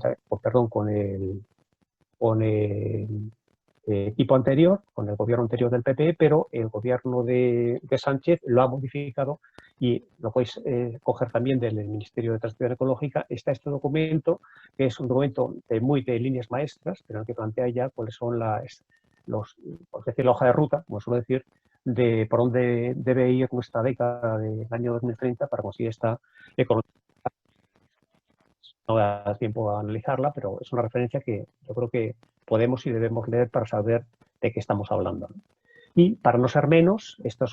equipo anterior, con el gobierno anterior del PP, pero el gobierno de Sánchez lo ha modificado y lo podéis coger también del Ministerio de Transición Ecológica. Está este documento, que es un documento de líneas maestras, pero en el que plantea ya cuáles son por decir, la hoja de ruta, como suelo decir, de por dónde debe ir nuestra década del año 2030 para conseguir esta economía. No da tiempo a analizarla, pero es una referencia que yo creo que podemos y debemos leer para saber de qué estamos hablando. Y para no ser menos, esta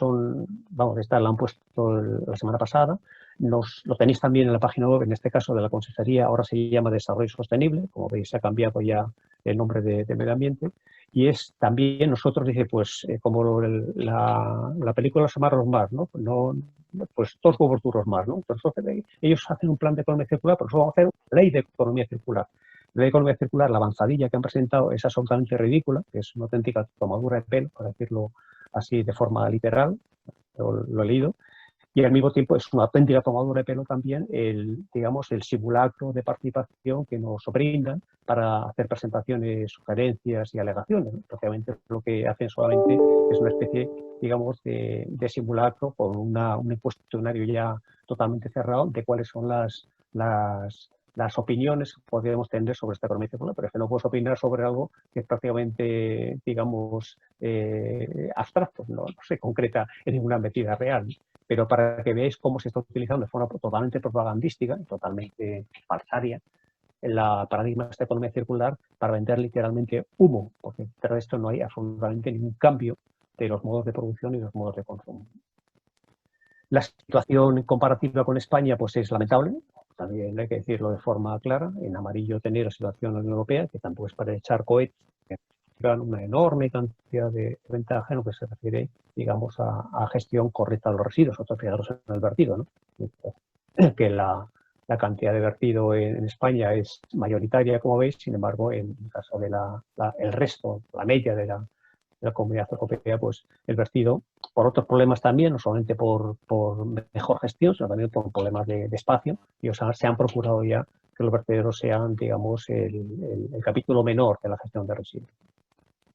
la han puesto la semana pasada, lo tenéis también en la página web, en este caso de la Consejería, ahora se llama Desarrollo Sostenible, como veis se ha cambiado ya el nombre de Medio Ambiente, y es también nosotros, dice, pues como la película Se amarra los más, ¿no? Pues 2 huevos duros más, ¿no? Entonces, ellos hacen un plan de economía circular, pero nosotros vamos a hacer una ley de economía circular. La ley de economía circular, la avanzadilla que han presentado es absolutamente ridícula, que es una auténtica tomadura de pelo, para decirlo así de forma literal, lo he leído, y al mismo tiempo es una auténtica tomadura de pelo también el simulacro de participación que nos brindan para hacer presentaciones, sugerencias y alegaciones, ¿no? Prácticamente lo que hacen solamente es una especie, digamos, de simulacro con un cuestionario ya totalmente cerrado de cuáles son las opiniones que podríamos tener sobre esta economía circular, pero es que no puedes opinar sobre algo que es prácticamente, digamos, abstracto, no se concreta en ninguna medida real. Pero para que veáis cómo se está utilizando de forma totalmente propagandística y totalmente falsaria el paradigma de esta economía circular para vender literalmente humo, porque tras esto no hay absolutamente ningún cambio de los modos de producción y los modos de consumo. La situación comparativa con España pues es lamentable, también hay que decirlo de forma clara. En amarillo tenéis la situación de la Unión Europea, que tampoco es para echar cohetes, que dan una enorme cantidad de ventaja en lo que se refiere, digamos, a gestión correcta de los residuos. Otros fijaros en el vertido, ¿no? Que la cantidad de vertido en España es mayoritaria, como veis, sin embargo, en el caso de el resto, la media de la comunidad europea, pues el vertido, por otros problemas también, no solamente por mejor gestión, sino también por problemas de espacio, y se han procurado ya que los vertederos sean, digamos, el capítulo menor de la gestión de residuos.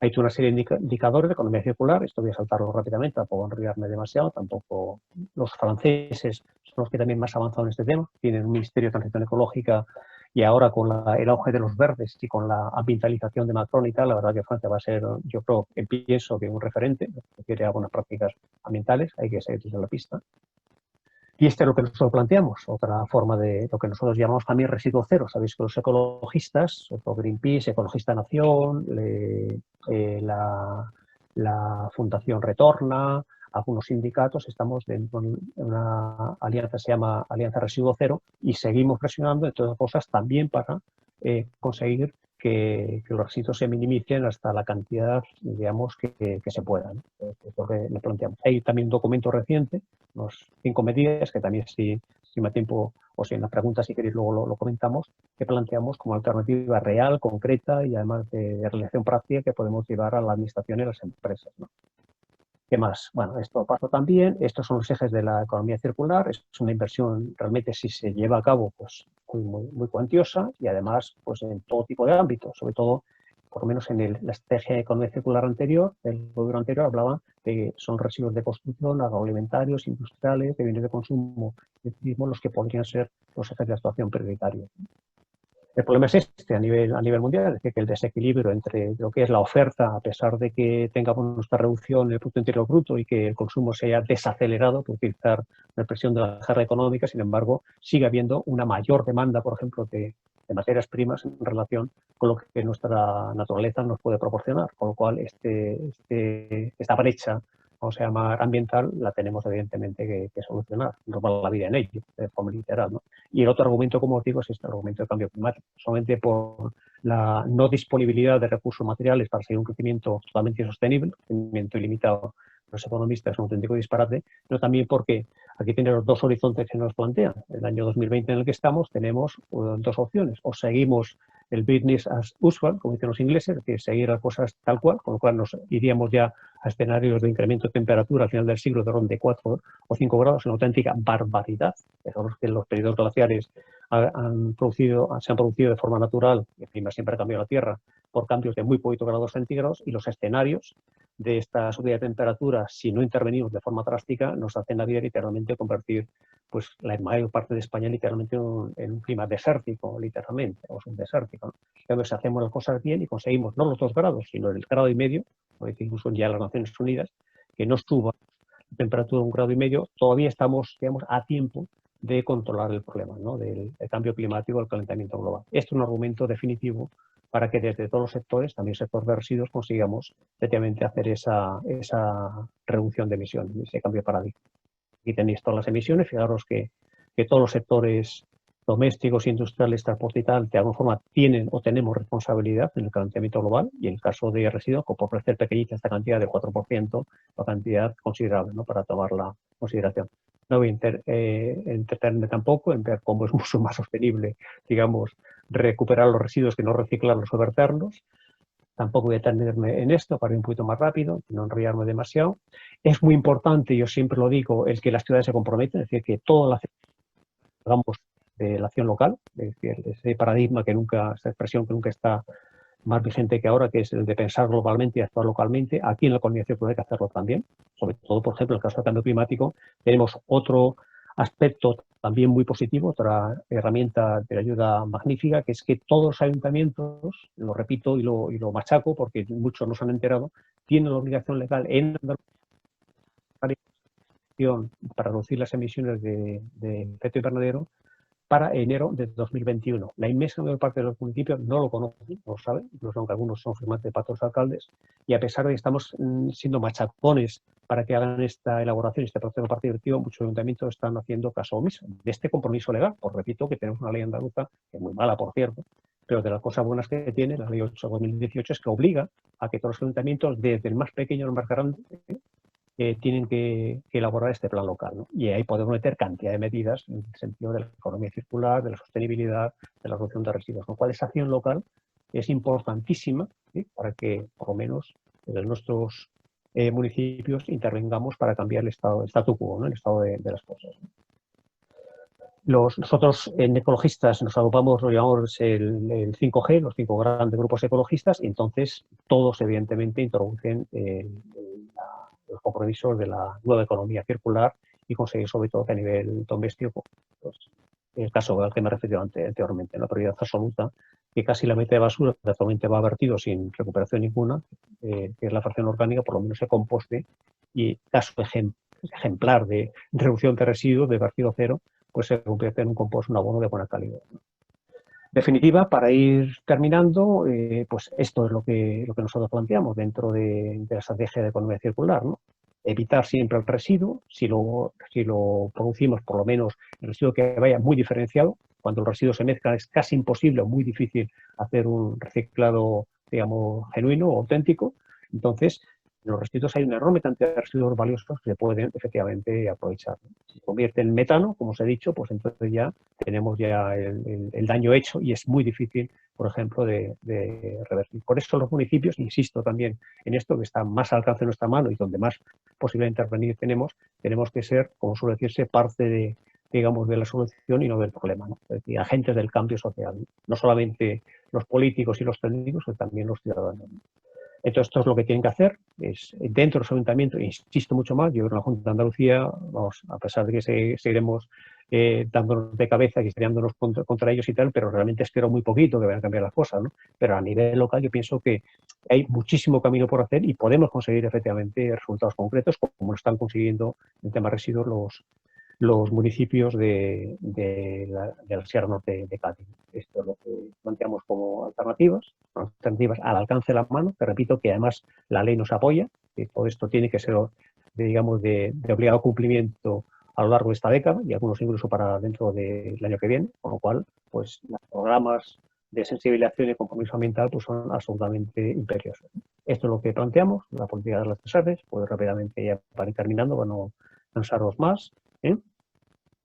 Ha hecho una serie de indicadores de economía circular, esto voy a saltarlo rápidamente, tampoco enrollarme demasiado, tampoco los franceses son los que también más avanzado en este tema, tienen un Ministerio de Transición Ecológica y ahora con el auge de los verdes y con la ambientalización de Macron y tal, la verdad que Francia va a ser, yo creo, pienso que un referente, refiere a buenas prácticas ambientales, hay que seguir desde la pista. Y este es lo que nosotros planteamos, otra forma de lo que nosotros llamamos también residuo cero. Sabéis que los ecologistas, Greenpeace, Ecologista Nación, la Fundación Retorna, algunos sindicatos, estamos en una alianza que se llama Alianza Residuo Cero y seguimos presionando, entre otras cosas, también para conseguir que los residuos se minimicen hasta la cantidad, digamos, que se pueda, ¿no? Es lo que le planteamos. Hay también un documento reciente, unos 5 medidas, que también si me da tiempo o si en las preguntas, si queréis, luego lo comentamos, que planteamos como alternativa real, concreta y además de realización práctica que podemos llevar a la administración y a las empresas, ¿no? ¿Qué más? Bueno, esto paso también. Estos son los ejes de la economía circular. Es una inversión realmente, si se lleva a cabo, pues muy cuantiosa y además pues en todo tipo de ámbitos. Sobre todo, por lo menos en la estrategia de economía circular anterior, el gobierno anterior hablaba de que son residuos de construcción, agroalimentarios, industriales, de bienes de consumo, los que podrían ser los ejes de actuación prioritarios. El problema es este a nivel mundial, es decir, que el desequilibrio entre lo que es la oferta, a pesar de que tengamos nuestra reducción del Producto Interior Bruto y que el consumo se haya desacelerado por utilizar la presión de la guerra económica, sin embargo, sigue habiendo una mayor demanda, por ejemplo, de materias primas en relación con lo que nuestra naturaleza nos puede proporcionar, con lo cual esta brecha, vamos a llamar ambiental, la tenemos evidentemente que solucionar, no va la vida en ello, de forma literal, ¿no? Y el otro argumento, como os digo, es este argumento de cambio climático, solamente por la no disponibilidad de recursos materiales para seguir un crecimiento totalmente insostenible, un crecimiento ilimitado, los economistas es un auténtico disparate, pero también porque Aquí tenemos dos horizontes que nos plantean. El año 2020 en el que estamos tenemos dos opciones. O seguimos el business as usual, como dicen los ingleses, que es seguir las cosas tal cual, con lo cual nos iríamos ya a escenarios de incremento de temperatura al final del siglo de orden de 4 o 5 grados, una auténtica barbaridad. Sabemos que los periodos glaciares se han producido de forma natural, y el clima siempre ha cambiado la Tierra, por cambios de muy poquitos grados centígrados, y los escenarios de esta subida de temperatura, si no intervenimos de forma drástica, nos hacen la vida literalmente convertir pues, la mayor parte de España literalmente en un clima desértico, literalmente, o es un desértico, ¿no? Entonces, si hacemos las cosas bien y conseguimos no los 2 grados, sino el 1,5 grados, como dicen incluso ya las Naciones Unidas, que no suba la temperatura de 1,5 grados, todavía estamos, digamos, a tiempo de controlar el problema, ¿no? Del cambio climático, el calentamiento global. Este es un argumento definitivo para que desde todos los sectores, también el sector de residuos, consigamos efectivamente hacer esa reducción de emisiones, ese cambio de paradigma. Aquí tenéis todas las emisiones, fijaros que todos los sectores domésticos, industriales, transporte y tal, de alguna forma tienen o tenemos responsabilidad en el calentamiento global, y en el caso de residuos, por parecer pequeñita esta cantidad del 4%, la cantidad considerable, ¿no?, para tomar la consideración. No voy a entretenerme tampoco en ver cómo es mucho más sostenible, digamos, recuperar los residuos que no reciclarlos o verterlos. Tampoco voy a detenerme en esto para ir un poquito más rápido, no enrollarme demasiado. Es muy importante, yo siempre lo digo, el que las ciudades se comprometen, es decir, que toda la hagamos de la acción local, es decir, ese paradigma que nunca, esa expresión que nunca está más vigente que ahora, que es el de pensar globalmente y actuar localmente. Aquí en la economía circular hay que hacerlo también, sobre todo, por ejemplo, en el caso del cambio climático, tenemos otro aspecto también muy positivo, otra herramienta de ayuda magnífica, que es que todos los ayuntamientos, lo repito y lo machaco porque muchos no se han enterado, tienen la obligación legal en para reducir las emisiones de efecto invernadero para enero de 2021. La inmensa mayor parte de los municipios no lo conocen, no lo saben, incluso aunque algunos son firmantes de pactos alcaldes, y a pesar de que estamos siendo machacones para que hagan esta elaboración, este proceso participativo, muchos ayuntamientos están haciendo caso omiso de este compromiso legal. Pues repito que tenemos una ley andaluza, que es muy mala, por cierto, pero de las cosas buenas que tiene la ley 8/2018 es que obliga a que todos los ayuntamientos, desde el más pequeño al más grande, tienen que elaborar este plan local, ¿no? Y ahí podemos meter cantidad de medidas en el sentido de la economía circular, de la sostenibilidad, de la reducción de residuos, con lo cual esa acción local es importantísima, ¿sí?, para que, por lo menos, en nuestros municipios intervengamos para cambiar el statu quo, ¿no?, el estado de las cosas, ¿no? Nosotros en ecologistas nos agrupamos, lo llamamos el 5G, los 5 grandes grupos ecologistas, y entonces todos evidentemente introducen los compromisos de la nueva economía circular y conseguir sobre todo que a nivel doméstico, pues, el caso al que me he referido anteriormente, la prioridad absoluta, que casi la mitad de basura que actualmente va vertido sin recuperación ninguna, que es la fracción orgánica, por lo menos se composte, y caso ejemplar de reducción de residuos, de vertido cero, pues se convierte en un compost, un abono de buena calidad, ¿no? En definitiva, para ir terminando, pues esto es lo que nosotros planteamos dentro de la estrategia de economía circular, ¿no? Evitar siempre el residuo, si lo producimos, por lo menos el residuo que vaya muy diferenciado. Cuando el residuo se mezcla es casi imposible o muy difícil hacer un reciclado, digamos, genuino o auténtico. Entonces, en los residuos hay una enorme cantidad de residuos valiosos que se pueden efectivamente aprovechar. Si se convierte en metano, como os he dicho, pues entonces ya tenemos ya el daño hecho y es muy difícil, por ejemplo, de revertir. Por eso los municipios, insisto también en esto, que está más al alcance de nuestra mano y donde más posibilidad de intervenir tenemos que ser, como suele decirse, parte de, digamos, de la solución y no del problema, ¿no? Es decir, agentes del cambio social, no solamente los políticos y los técnicos, sino también los ciudadanos. Entonces, esto es lo que tienen que hacer, es dentro de los ayuntamientos, insisto mucho más, yo creo que en la Junta de Andalucía, vamos, a pesar de que seguiremos dándonos de cabeza y estrellándonos contra ellos y tal, pero realmente espero muy poquito que vayan a cambiar las cosas, ¿no? Pero a nivel local yo pienso que hay muchísimo camino por hacer y podemos conseguir efectivamente resultados concretos, como lo están consiguiendo en temas residuos los municipios de la Sierra Norte de Cádiz. Esto es lo que planteamos como alternativas al alcance de la mano, que repito que además la ley nos apoya, que todo esto tiene que ser, digamos, de obligado cumplimiento a lo largo de esta década y algunos incluso para dentro del año que viene, con lo cual, pues, los programas de sensibilización y compromiso ambiental pues son absolutamente imperiosos. Esto es lo que planteamos, la política de las 3 R's, pues rápidamente ya para ir terminando, para no cansaros más. ¿eh?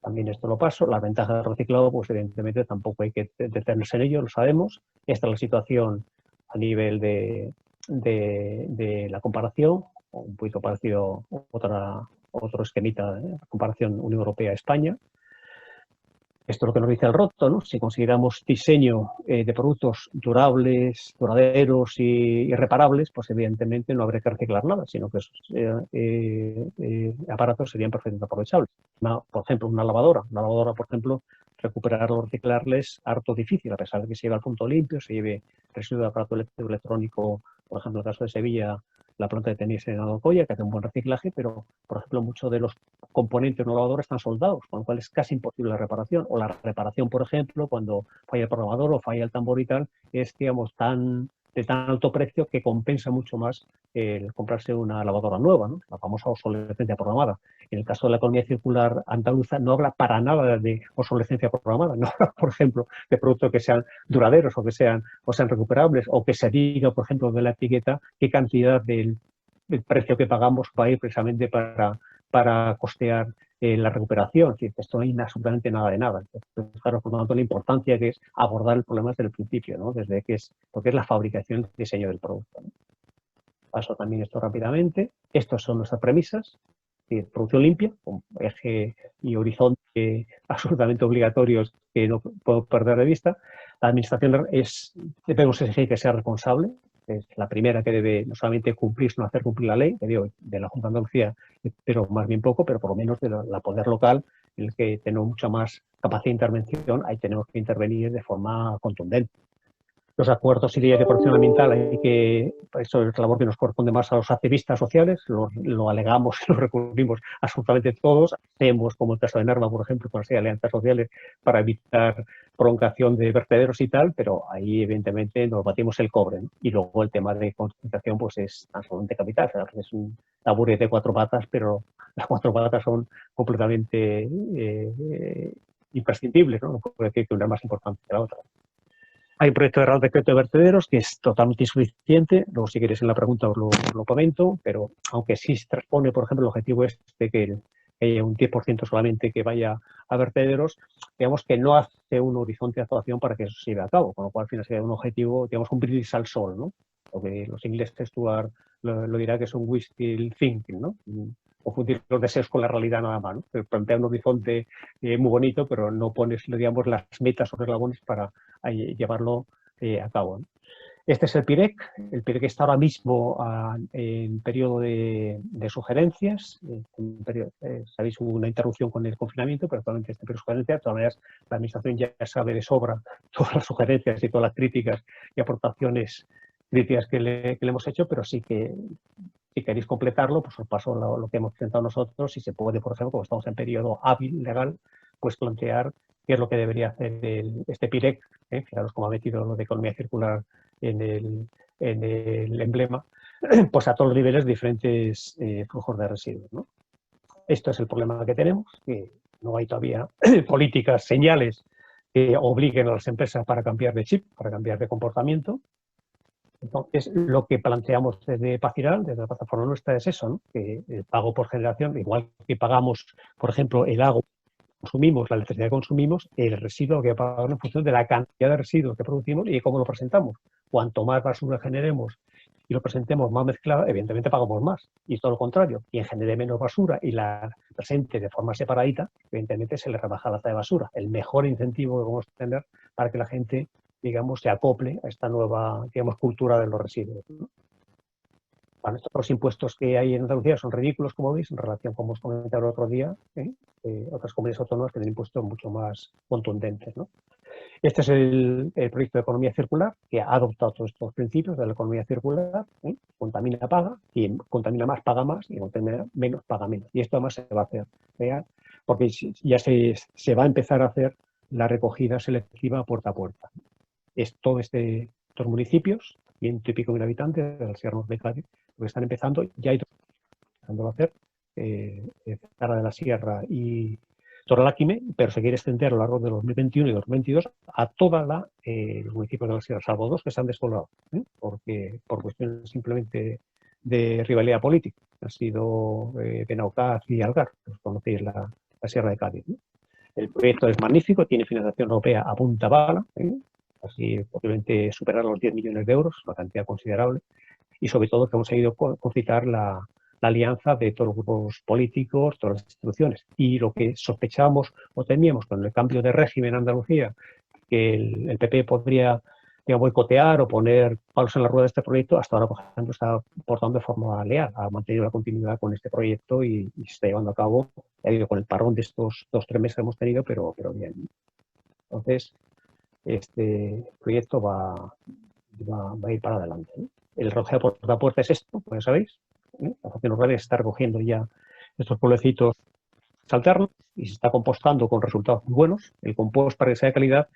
También esto lo paso. La ventaja del reciclado, pues evidentemente tampoco hay que detenerse en ello, lo sabemos. Esta es la situación a nivel de la comparación, un poquito parecido otro esquemita, comparación Unión Europea-España. Esto es lo que nos dice el ROTO, ¿no? Si consideramos diseño de productos durables, duraderos y reparables, pues evidentemente no habría que reciclar nada, sino que esos aparatos serían perfectamente aprovechables. Por ejemplo, una lavadora, por ejemplo, recuperarla o reciclarla es harto difícil, a pesar de que se lleve al punto limpio, se lleve residuo de aparato electrónico, por ejemplo, en el caso de Sevilla, la planta de tenis en Alcoya, que hace un buen reciclaje, pero, por ejemplo, muchos de los componentes de una lavadora están soldados, con lo cual es casi imposible la reparación. O la reparación, por ejemplo, cuando falla el programador o falla el tambor y tal, es, digamos, de tan alto precio que compensa mucho más el comprarse una lavadora nueva, ¿no? La famosa obsolescencia programada. En el caso de la economía circular andaluza no habla para nada de obsolescencia programada, no habla, por ejemplo, de productos que sean duraderos o que sean recuperables, o que se diga, por ejemplo, de la etiqueta qué cantidad del precio que pagamos va a ir precisamente para costear la recuperación. Esto no hay absolutamente nada de nada. Entonces, claro, por lo tanto, la importancia que es abordar el problema desde el principio, ¿no? Desde porque es la fabricación y diseño del producto, ¿no? Paso también esto rápidamente. Estas son nuestras premisas. Producción limpia, con eje y horizonte absolutamente obligatorios que no puedo perder de vista. La administración debemos exigir que sea responsable. Es la primera que debe no solamente cumplir, sino hacer cumplir la ley, que digo, de la Junta de Andalucía, pero más bien poco, pero por lo menos de la poder local, en el que tenemos mucha más capacidad de intervención, ahí tenemos que intervenir de forma contundente. Los acuerdos y leyes de protección ambiental, eso es la labor que nos corresponde más a los activistas sociales, lo alegamos y lo recurrimos absolutamente todos. Hacemos, como el caso de Nerva, por ejemplo, con las alianzas sociales para evitar prolongación de vertederos y tal, pero ahí evidentemente nos batimos el cobre, ¿no? Y luego el tema de concienciación pues es absolutamente capital. O sea, es un laburo de 4 patas, pero las 4 patas son completamente imprescindibles, ¿no? No puedo decir que una es más importante que la otra. Hay un proyecto de Real Decreto de Vertederos que es totalmente insuficiente. Luego, si queréis en la pregunta os lo comento, pero aunque sí se transpone, por ejemplo, el objetivo es de que haya un 10% solamente que vaya a vertederos, digamos que no hace un horizonte de actuación para que eso se lleve a cabo, con lo cual al final sería un objetivo, digamos, un brindis al sol, ¿no? Lo que los ingleses lo dirá que es un wishful thinking, ¿no? Confundir los deseos con la realidad nada más, ¿no? Plantea un horizonte muy bonito, pero no pones, digamos, las metas o los eslabones para llevarlo a cabo, ¿no? Este es el PIREC. El PIREC está ahora mismo en periodo de sugerencias. Sabéis, hubo una interrupción con el confinamiento, pero actualmente está en periodo de sugerencias. De todas maneras, la Administración ya sabe de sobra todas las sugerencias y todas las críticas y aportaciones críticas que le hemos hecho, pero sí que si queréis completarlo, pues os paso lo que hemos presentado nosotros. Si se puede, por ejemplo, como estamos en periodo hábil, legal, pues plantear qué es lo que debería hacer este PIREC. Fijaros cómo ha metido lo de economía circular en el emblema, pues a todos los niveles diferentes flujos de residuos, ¿no? Esto es el problema que tenemos, que no hay todavía políticas, señales que obliguen a las empresas para cambiar de chip, para cambiar de comportamiento. Entonces, lo que planteamos desde Paciral, desde la plataforma nuestra, es eso, ¿no? Que el pago por generación, igual que pagamos, por ejemplo, el agua que consumimos, la electricidad que consumimos, el residuo que pagamos en función de la cantidad de residuos que producimos y de cómo lo presentamos. Cuanto más basura generemos y lo presentemos más mezclada, evidentemente pagamos más. Y todo lo contrario, quien genere menos basura y la presente de forma separadita, evidentemente se le rebaja la tasa de basura. El mejor incentivo que podemos tener para que la gente, digamos, se acople a esta nueva, digamos, cultura de los residuos, ¿no? Bueno, estos impuestos que hay en Andalucía son ridículos, como veis, en relación, como os comentaba el otro día, otras comunidades autónomas que tienen impuestos mucho más contundentes, ¿no? Este es el proyecto de economía circular, que ha adoptado todos estos principios de la economía circular. Contamina, paga, quien contamina más, paga más, y contamina menos, paga menos. Y esto además se va a hacer real, porque ya se va a empezar a hacer la recogida selectiva puerta a puerta. Es todo estos municipios, 100 y pico mil habitantes de la Sierra Norte de Cádiz, que están empezando, ya hay dos empezando a hacer, Zara de la Sierra y Torreláquime, pero se quiere extender a lo largo de 2021 y 2022 a toda los municipios de la Sierra, salvo 2 que se han despoblado, porque por cuestiones simplemente de rivalidad política. Han sido Benaukaz y Algar, pues conocéis la Sierra de Cádiz, ¿no? El proyecto es magnífico, tiene financiación europea a punta bala, así posiblemente superar los 10 millones de euros, una cantidad considerable, y sobre todo que hemos conseguido concitar la alianza de todos los grupos políticos, todas las instituciones. Y lo que sospechábamos o temíamos con el cambio de régimen en Andalucía, que el PP podría, digamos, boicotear o poner palos en la rueda de este proyecto, hasta ahora, por ejemplo, está portando de forma leal, ha mantenido la continuidad con este proyecto y se está llevando a cabo, ha ido con el parón de estos 2-3 meses que hemos tenido, pero bien. Entonces, este proyecto va a ir para adelante, ¿no? El roceo puerta a puerta es esto, como sabéis, ¿no? La Fundación Rurales está recogiendo ya estos pueblecitos alternos y se está compostando con resultados muy buenos. El compost, para que sea de calidad,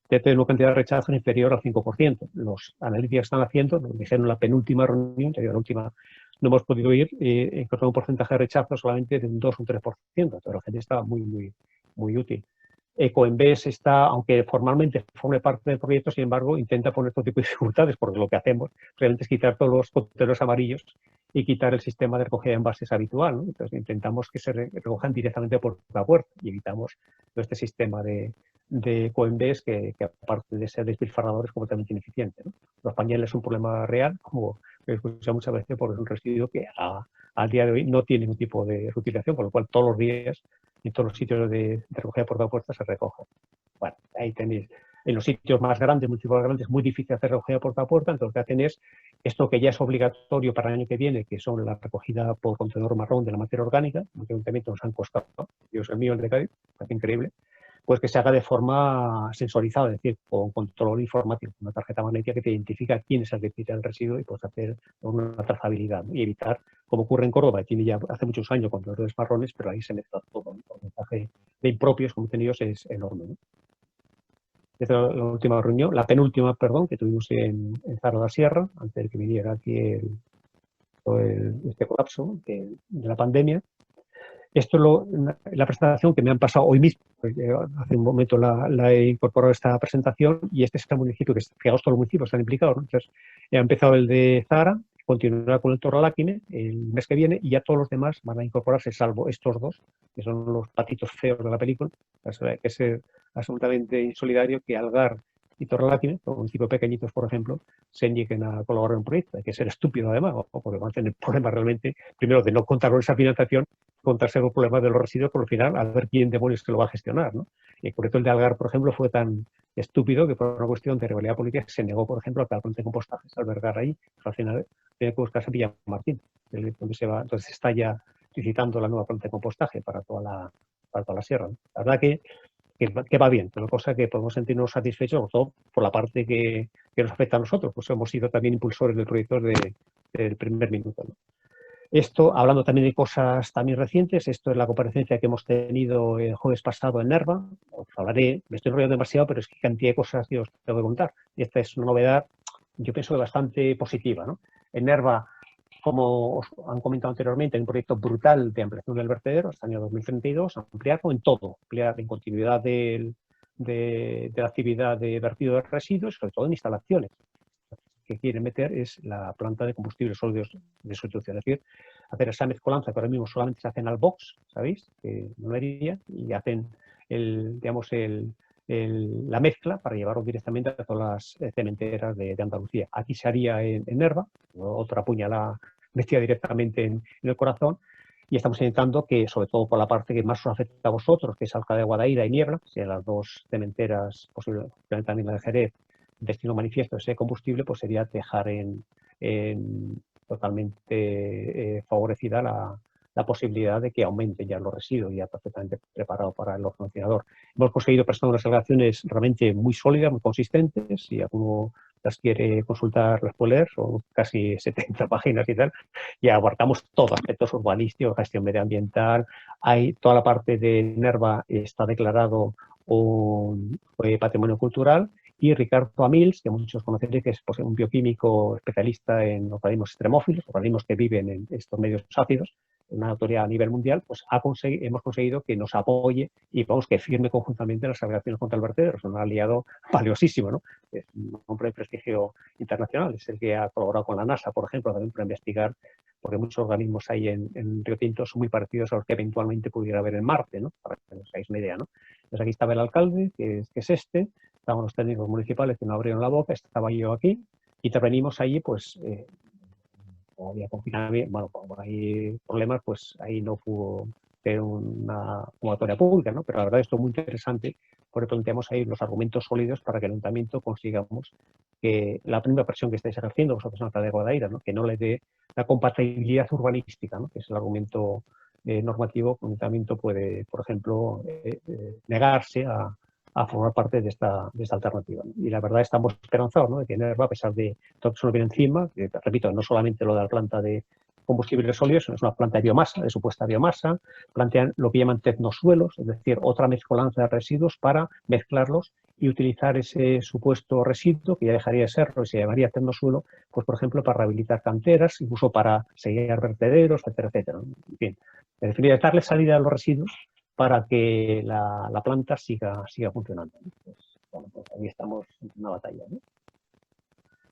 debe tener una cantidad de rechazo inferior al 5%. Los análisis que están haciendo, nos dijeron en la penúltima reunión, la última no hemos podido ir, encontramos un porcentaje de rechazo solamente de un 2 o un 3%, pero la gente está muy útil. Ecoembes está, aunque formalmente forme parte del proyecto, sin embargo, intenta poner todo tipo de dificultades, porque lo que hacemos realmente es quitar todos los contenedores amarillos y quitar el sistema de recogida de envases habitual, ¿no? Entonces intentamos que se recojan directamente por la puerta y evitamos todo este sistema de Ecoembes que aparte de ser despilfarrador es completamente ineficiente, ¿no? Los pañales son un problema real, como he escuchado muchas veces, porque es un residuo que al día de hoy no tiene ningún tipo de reutilización, con lo cual todos los días en todos los sitios de recogida puerta a puerta se recoge. Bueno, ahí tenéis. En los sitios más grandes, muchísimo más grandes, es muy difícil hacer recogida puerta a puerta, entonces lo que hacen es esto que ya es obligatorio para el año que viene, que son la recogida por contenedor marrón de la materia orgánica, que ayuntamientos nos han costado, Dios mío, el de Cádiz, es increíble, pues que se haga de forma sensorizada, es decir, con control informático, una tarjeta magnética que te identifica quién es el que tira el residuo y puedes hacer una trazabilidad, ¿no? Y evitar, como ocurre en Córdoba, tiene ya hace muchos años con los marrones, pero ahí se mezcla todo, ¿no? El porcentaje de impropios contenidos es enorme, ¿no? Esta es la última reunión, la penúltima, perdón, que tuvimos en Zara de la Sierra, antes de que viniera aquí este colapso de la pandemia. Esto es la presentación que me han pasado hoy mismo. Hace un momento la he incorporado esta presentación y este es el municipio, fijaos, todos los municipios están implicados, ¿no? Entonces, ha empezado el de Zara, continuará con el Torreláquime el mes que viene y ya todos los demás van a incorporarse, salvo estos dos, que son los patitos feos de la película. Hay que ser absolutamente insolidario que Algar y Torreláquime, municipios pequeñitos, por ejemplo, se nieguen a colaborar en un proyecto. Hay que ser estúpido, además, o porque van a tener problemas realmente, primero, de no contar con esa financiación, contarse con problemas de los residuos, por el final, a ver quién demonios que lo va a gestionar, ¿no? El proyecto de Algar, por ejemplo, fue tan estúpido que por una cuestión de rivalidad política se negó, por ejemplo, a que la planta de compostaje se albergar ahí. Al final tiene que buscarse Villamartín, donde se va. Entonces está ya licitando la nueva planta de compostaje para toda la sierra, ¿no? La verdad que va bien, pero cosa que podemos sentirnos satisfechos, sobre todo por la parte que nos afecta a nosotros, pues hemos sido también impulsores del proyecto del primer minuto, ¿no? Esto, hablando también de cosas también recientes, esto es la comparecencia que hemos tenido el jueves pasado en Nerva. Os hablaré, me estoy enrollando demasiado, pero es que cantidad de cosas que os tengo que contar. Y esta es una novedad, yo pienso, bastante positiva, ¿no? En Nerva, como os han comentado anteriormente, hay un proyecto brutal de ampliación del vertedero hasta el año 2032, ampliarlo en todo, ampliar en continuidad de la actividad de vertido de residuos, sobre todo en instalaciones. Que quieren meter es la planta de combustibles sólidos de sustitución, es decir, hacer esa mezcolanza que ahora mismo solamente se hacen al box, ¿sabéis? No haría, y hacen la mezcla para llevarlo directamente a todas las cementeras de Andalucía. Aquí se haría en Nerva, otra puñalada metida directamente en el corazón, y estamos intentando que, sobre todo por la parte que más os afecta a vosotros, que es Alcalá de Guadaira y Niebla, que sean las dos cementeras, posiblemente también la de Jerez, destino manifiesto de ese combustible, pues sería dejar totalmente favorecida la posibilidad de que aumenten ya los residuos, ya perfectamente preparado para el horno incinerador. Hemos conseguido presentar unas alegaciones realmente muy sólidas, muy consistentes. Si alguno las quiere consultar, las puede leer, son casi 70 páginas y tal, y abarcamos todo, aspectos urbanísticos, gestión medioambiental. Toda la parte de Nerva está declarado un patrimonio cultural. Y Ricardo Amils, que muchos conoceréis, que es un bioquímico especialista en organismos extremófilos, organismos que viven en estos medios ácidos, una autoridad a nivel mundial, pues hemos conseguido que nos apoye y vamos, que firme conjuntamente las operaciones contra el vertedero. Es un aliado valiosísimo, ¿no? Es un hombre de prestigio internacional, es el que ha colaborado con la NASA, por ejemplo, también para investigar, porque muchos organismos hay en Río Tinto son muy parecidos a los que eventualmente pudiera haber en Marte, ¿no? Para que os hagáis una idea, ¿no? Entonces aquí estaba el alcalde, que es este, estaban los técnicos municipales que no abrieron la boca, estaba yo aquí, intervenimos allí, pues, como había confinamiento, bueno, como hay problemas, pues ahí no pudo ser una convocatoria pública, ¿no? Pero la verdad esto es muy interesante porque planteamos ahí los argumentos sólidos para que el ayuntamiento consigamos que la primera presión que estáis ejerciendo vosotros en la de Guadaira, ¿no? Que no le dé la compatibilidad urbanística, ¿no? Que es el argumento normativo que un ayuntamiento puede, por ejemplo, negarse a formar parte de esta alternativa, ¿no? Y la verdad estamos esperanzados, ¿no? De que Enerva, a pesar de todo lo que se nos viene encima, que, repito, no solamente lo de la planta de combustibles sólidos, sino es una planta de biomasa, de supuesta biomasa, plantean lo que llaman tecnosuelos, es decir, otra mezcolanza de residuos para mezclarlos y utilizar ese supuesto residuo, que ya dejaría de serlo y se llamaría tecnosuelo, pues por ejemplo para rehabilitar canteras, incluso para sellar vertederos, etcétera, etcétera. En fin, en definitiva, darle salida a los residuos para que la planta siga funcionando. Pues, bueno, pues ahí estamos en una batalla, ¿no?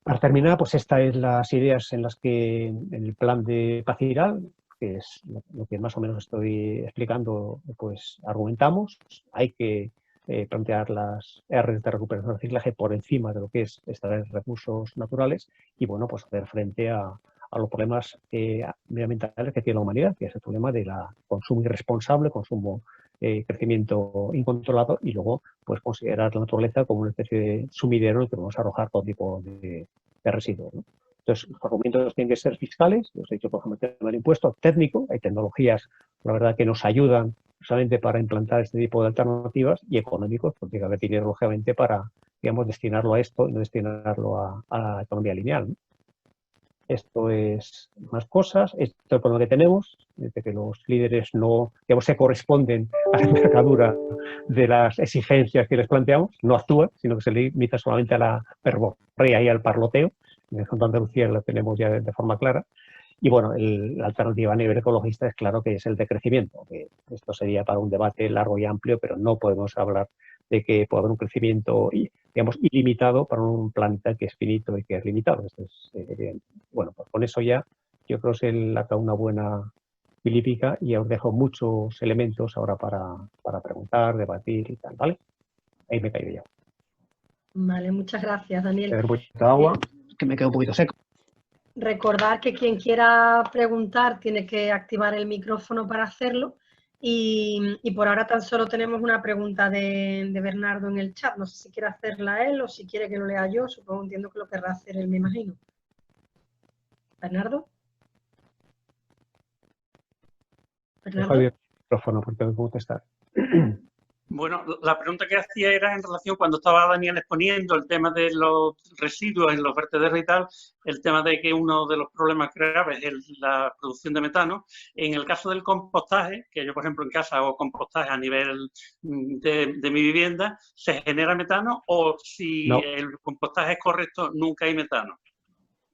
Para terminar, pues estas es las ideas en las que en el plan de paz integral, que es lo que más o menos estoy explicando, pues argumentamos. Hay que plantear las redes de recuperación y reciclaje por encima de lo que es extraer recursos naturales y, bueno, pues hacer frente a los problemas medioambientales que tiene la humanidad, que es el problema del consumo irresponsable, consumo, crecimiento incontrolado y luego pues considerar la naturaleza como una especie de sumidero en el que vamos a arrojar todo tipo de residuos, ¿no? Entonces, los argumentos tienen que ser fiscales, os he dicho, por ejemplo, el tema del impuesto técnico, hay tecnologías, la verdad, que nos ayudan solamente para implantar este tipo de alternativas y económicos, porque hay que haber dinero, lógicamente, para, digamos, destinarlo a esto y no destinarlo a la economía lineal, ¿no? Esto es más cosas, esto es el problema que tenemos, de que los líderes no, digamos, se corresponden a la envergadura de las exigencias que les planteamos, no actúan, sino que se limita solamente a la verborrea y al parloteo. En el Junta de Andalucía lo tenemos ya de forma clara. Y bueno, la alternativa a nivel ecologista es claro que es el decrecimiento, que esto sería para un debate largo y amplio, pero no podemos hablar de que puede haber un crecimiento, digamos, ilimitado para un planeta que es finito y que es limitado. Esto es evidente. Bueno, pues con eso ya yo creo que se acaba una buena filípica y os dejo muchos elementos ahora para preguntar, debatir y tal, ¿vale? Ahí me caigo ya. Vale, muchas gracias, Daniel. Beber un poquito de agua, que me quedo un poquito seco. Recordar que quien quiera preguntar tiene que activar el micrófono para hacerlo y por ahora tan solo tenemos una pregunta de Bernardo en el chat. No sé si quiere hacerla él o si quiere que lo lea yo. Supongo, entiendo que lo querrá hacer él, me imagino. ¿Bernardo? Dejo abierto el micrófono porque tengo que contestar. Bueno, la pregunta que hacía era en relación cuando estaba Daniel exponiendo el tema de los residuos en los vertederos y tal, el tema de que uno de los problemas graves es la producción de metano. En el caso del compostaje, que yo por ejemplo en casa hago compostaje a nivel de mi vivienda, ¿se genera metano o si no, el compostaje es correcto, nunca hay metano?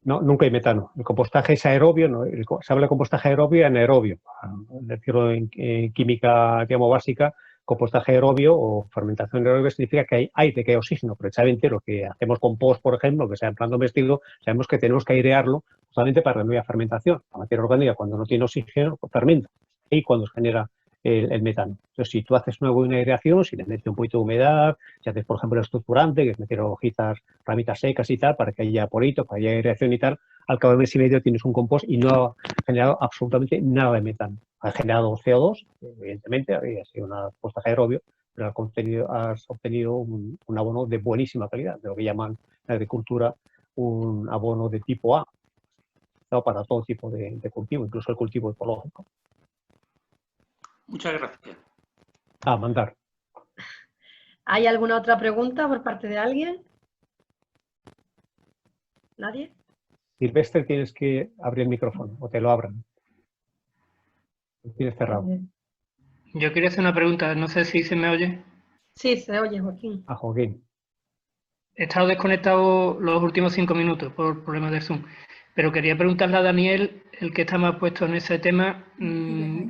No, nunca hay metano. El compostaje es aerobio, ¿no? Se habla de compostaje aerobio y anaerobio. Decirlo en química, digamos, básica, compostaje aerobio o fermentación aerobia significa que hay aire, que hay oxígeno. Precisamente lo que hacemos compost, por ejemplo, que sea en plan doméstico, sabemos que tenemos que airearlo justamente para la fermentación. La materia orgánica, cuando no tiene oxígeno, pues fermenta. Y cuando se genera el metano. Entonces, si tú haces una buena aireación, si le metes un poquito de humedad, si haces, por ejemplo, el estructurante, que es meter hojitas, ramitas secas y tal, para que haya poritos, para que haya aireación y tal, al cabo de mes y medio tienes un compost y no ha generado absolutamente nada de metano. Ha generado CO2, evidentemente, había sido una compostaje aerobio, pero has obtenido un abono de buenísima calidad, de lo que llaman en agricultura un abono de tipo A, ¿no? Para todo tipo de cultivo, incluso el cultivo ecológico. Muchas gracias. Mandar. ¿Hay alguna otra pregunta por parte de alguien? ¿Nadie? Silvestre, tienes que abrir el micrófono o te lo abran. Lo tienes cerrado. Yo quería hacer una pregunta, no sé si se me oye. Sí, se oye, Joaquín. Joaquín. He estado desconectado los últimos 5 minutos por problemas del Zoom. Pero quería preguntarle a Daniel, el que está más puesto en ese tema,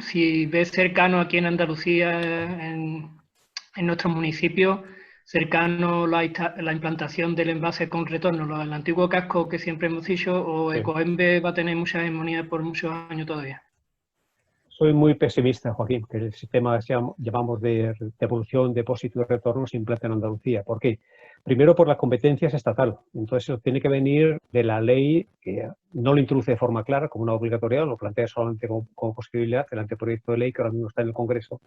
si ve cercano aquí en Andalucía, en nuestros municipios, cercano la implantación del envase con retorno, el antiguo casco que siempre hemos dicho, o Sí. Ecoembes va a tener mucha hegemonía por muchos años todavía. Soy muy pesimista, Joaquín, que el sistema que llamamos de devolución, depósito y retorno se implante en Andalucía. ¿Por qué? Primero, por las competencias estatal. Entonces, eso tiene que venir de la ley, que no lo introduce de forma clara como una obligatoriedad, lo plantea solamente como posibilidad el anteproyecto de ley que ahora mismo está en el Congreso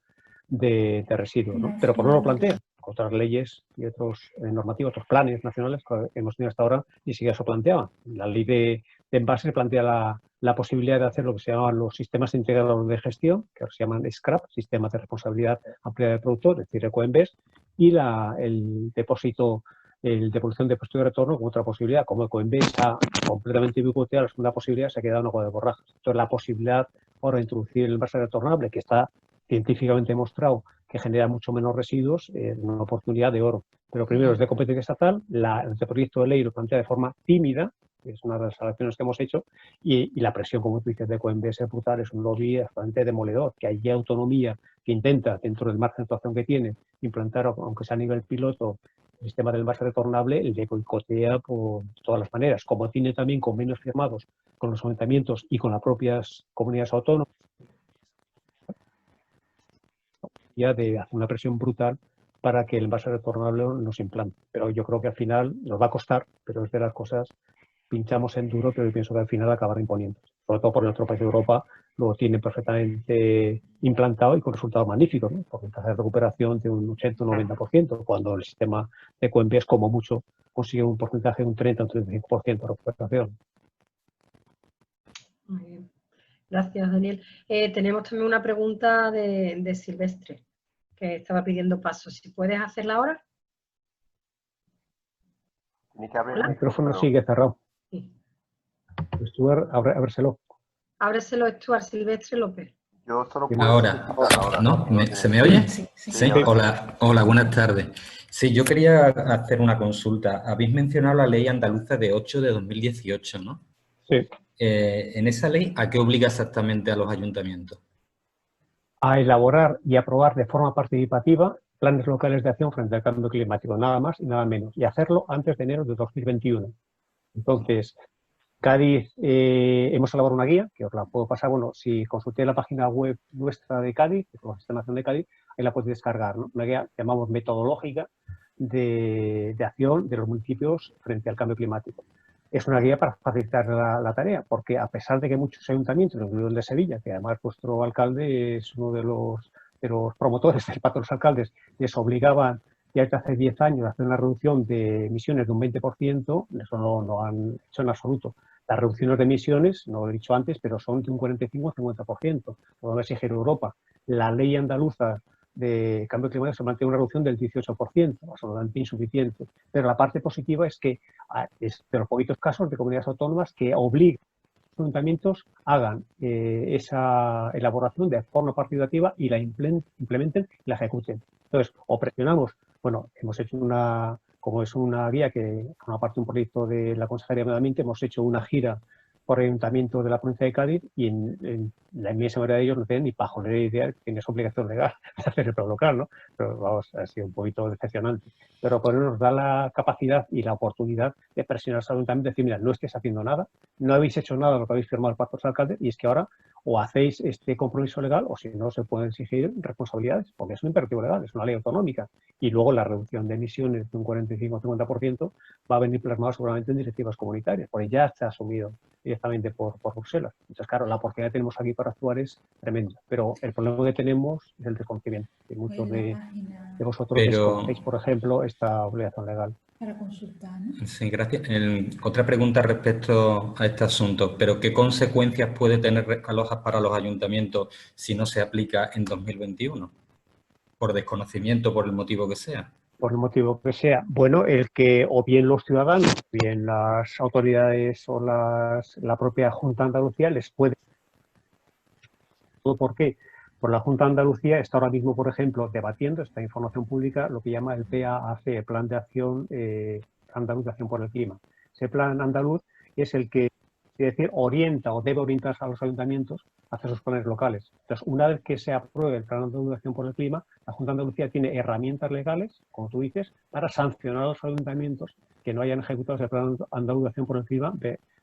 de residuos, ¿no? Pero ¿por qué no lo plantea? Otras leyes y otros normativos, otros planes nacionales que hemos tenido hasta ahora ni siquiera eso planteaban. La ley de envases plantea la posibilidad de hacer lo que se llaman los sistemas integrados de gestión, que ahora se llaman SCRAP, sistemas de responsabilidad ampliada del productor, es decir, Ecoembes, y el depósito, el devolución de depósito de retorno como otra posibilidad. Como Ecoembes está completamente bigoteado, la segunda posibilidad se ha quedado en agua de borrajas. Entonces, la posibilidad ahora de introducir el envase retornable, que está científicamente demostrado que genera mucho menos residuos, una oportunidad de oro. Pero primero es de competencia estatal, el anteproyecto de ley lo plantea de forma tímida, que es una de las acciones que hemos hecho, y la presión, como tú dices, de Ecoembes es brutal, es un lobby bastante demoledor, que hay autonomía que intenta, dentro del margen de actuación que tiene, implantar, aunque sea a nivel piloto, el sistema del envase retornable, le boicotea por todas las maneras, como tiene también convenios firmados con los ayuntamientos y con las propias comunidades autónomas, de hacer una presión brutal para que el envase retornable no se implante. Pero yo creo que al final nos va a costar, pero es de las cosas, pinchamos en duro, pero yo pienso que al final acabará imponiendo. Sobre todo por el otro país de Europa lo tienen perfectamente implantado y con resultados magníficos, ¿no? Por tasa de recuperación de un 80 o 90%, cuando el sistema de Ecoembes como mucho consigue un porcentaje de un 30 o un 35% de recuperación. Muy bien. Gracias, Daniel. Tenemos también una pregunta de Silvestre, que estaba pidiendo paso. Si puedes hacerla ahora. El micrófono sigue cerrado. Sí. Stuart, ábreselo. Ábreselo, Stuart Silvestre López. Yo solo puedo Ahora, ¿no? ¿Se me oye? Sí. Hola, buenas tardes. Sí, yo quería hacer una consulta. Habéis mencionado la ley andaluza de 8 de 2018, ¿no? Sí. En esa ley, ¿a qué obliga exactamente a los ayuntamientos? A elaborar y aprobar de forma participativa planes locales de acción frente al cambio climático, nada más y nada menos, y hacerlo antes de enero de 2021. Entonces, Cádiz, hemos elaborado una guía, que os la puedo pasar, bueno, si consultéis la página web nuestra de Cádiz, que es la Sistema de Acción de Cádiz, ahí la podéis descargar, ¿no? Una guía que llamamos metodológica de acción de los municipios frente al cambio climático. Es una guía para facilitar la tarea, porque a pesar de que muchos ayuntamientos, incluido el de Sevilla, que además vuestro alcalde es uno de los promotores del Pacto de los Alcaldes, les obligaban ya desde hace 10 años a hacer una reducción de emisiones de un 20%, eso no han hecho en absoluto. Las reducciones de emisiones, no lo he dicho antes, pero son de un 45 o 50%, como va a exigir Europa. La ley andaluza de cambio climático se mantiene una reducción del 18%, absolutamente insuficiente. Pero la parte positiva es que es de los poquitos casos de comunidades autónomas que obligan a los ayuntamientos hagan esa elaboración de forma participativa y la implementen y la ejecuten. Entonces, o presionamos, bueno, hemos hecho como es una guía que forma parte de un proyecto de la Consejería de Medio Ambiente, hemos hecho una gira por ayuntamiento de la provincia de Cádiz y en la inmensa mayoría de ellos no tienen ni pajolera idea de que tiene esa obligación legal de hacer el plan local, ¿no? Pero vamos, ha sido un poquito decepcionante. Pero por eso nos da la capacidad y la oportunidad de presionar al ayuntamiento y decir, mira, no estáis haciendo nada, no habéis hecho nada de lo que habéis firmado el pacto de los alcaldes y es que ahora o hacéis este compromiso legal o si no se pueden exigir responsabilidades, porque es un imperativo legal, es una ley autonómica. Y luego la reducción de emisiones de un 45 o 50% va a venir plasmado seguramente en directivas comunitarias, porque ya está asumido directamente por Bruselas. Entonces, claro, la oportunidad que tenemos aquí para actuar es tremenda, pero el problema que tenemos es el desconocimiento. Y muchos de vosotros desconocéis, por ejemplo, esta obligación legal. Para consultar, ¿no? Sí, gracias. Otra pregunta respecto a este asunto, pero ¿qué consecuencias puede tener Alojas para los ayuntamientos si no se aplica en 2021? ¿Por desconocimiento, por el motivo que sea? Por el motivo que sea. Bueno, el que o bien los ciudadanos, o bien las autoridades o la propia Junta de Andalucía les puede... ¿Por qué? Por la Junta de Andalucía está ahora mismo, por ejemplo, debatiendo esta información pública, lo que llama el PAAC, Plan de Acción Andaluz de Acción por el Clima. Ese plan andaluz es el que así decir, orienta o debe orientarse a los ayuntamientos a hacer sus planes locales. Entonces, una vez que se apruebe el plan de adaptación por el clima, la Junta de Andalucía tiene herramientas legales, como tú dices, para sancionar a los ayuntamientos que no hayan ejecutado el plan de adaptación por el clima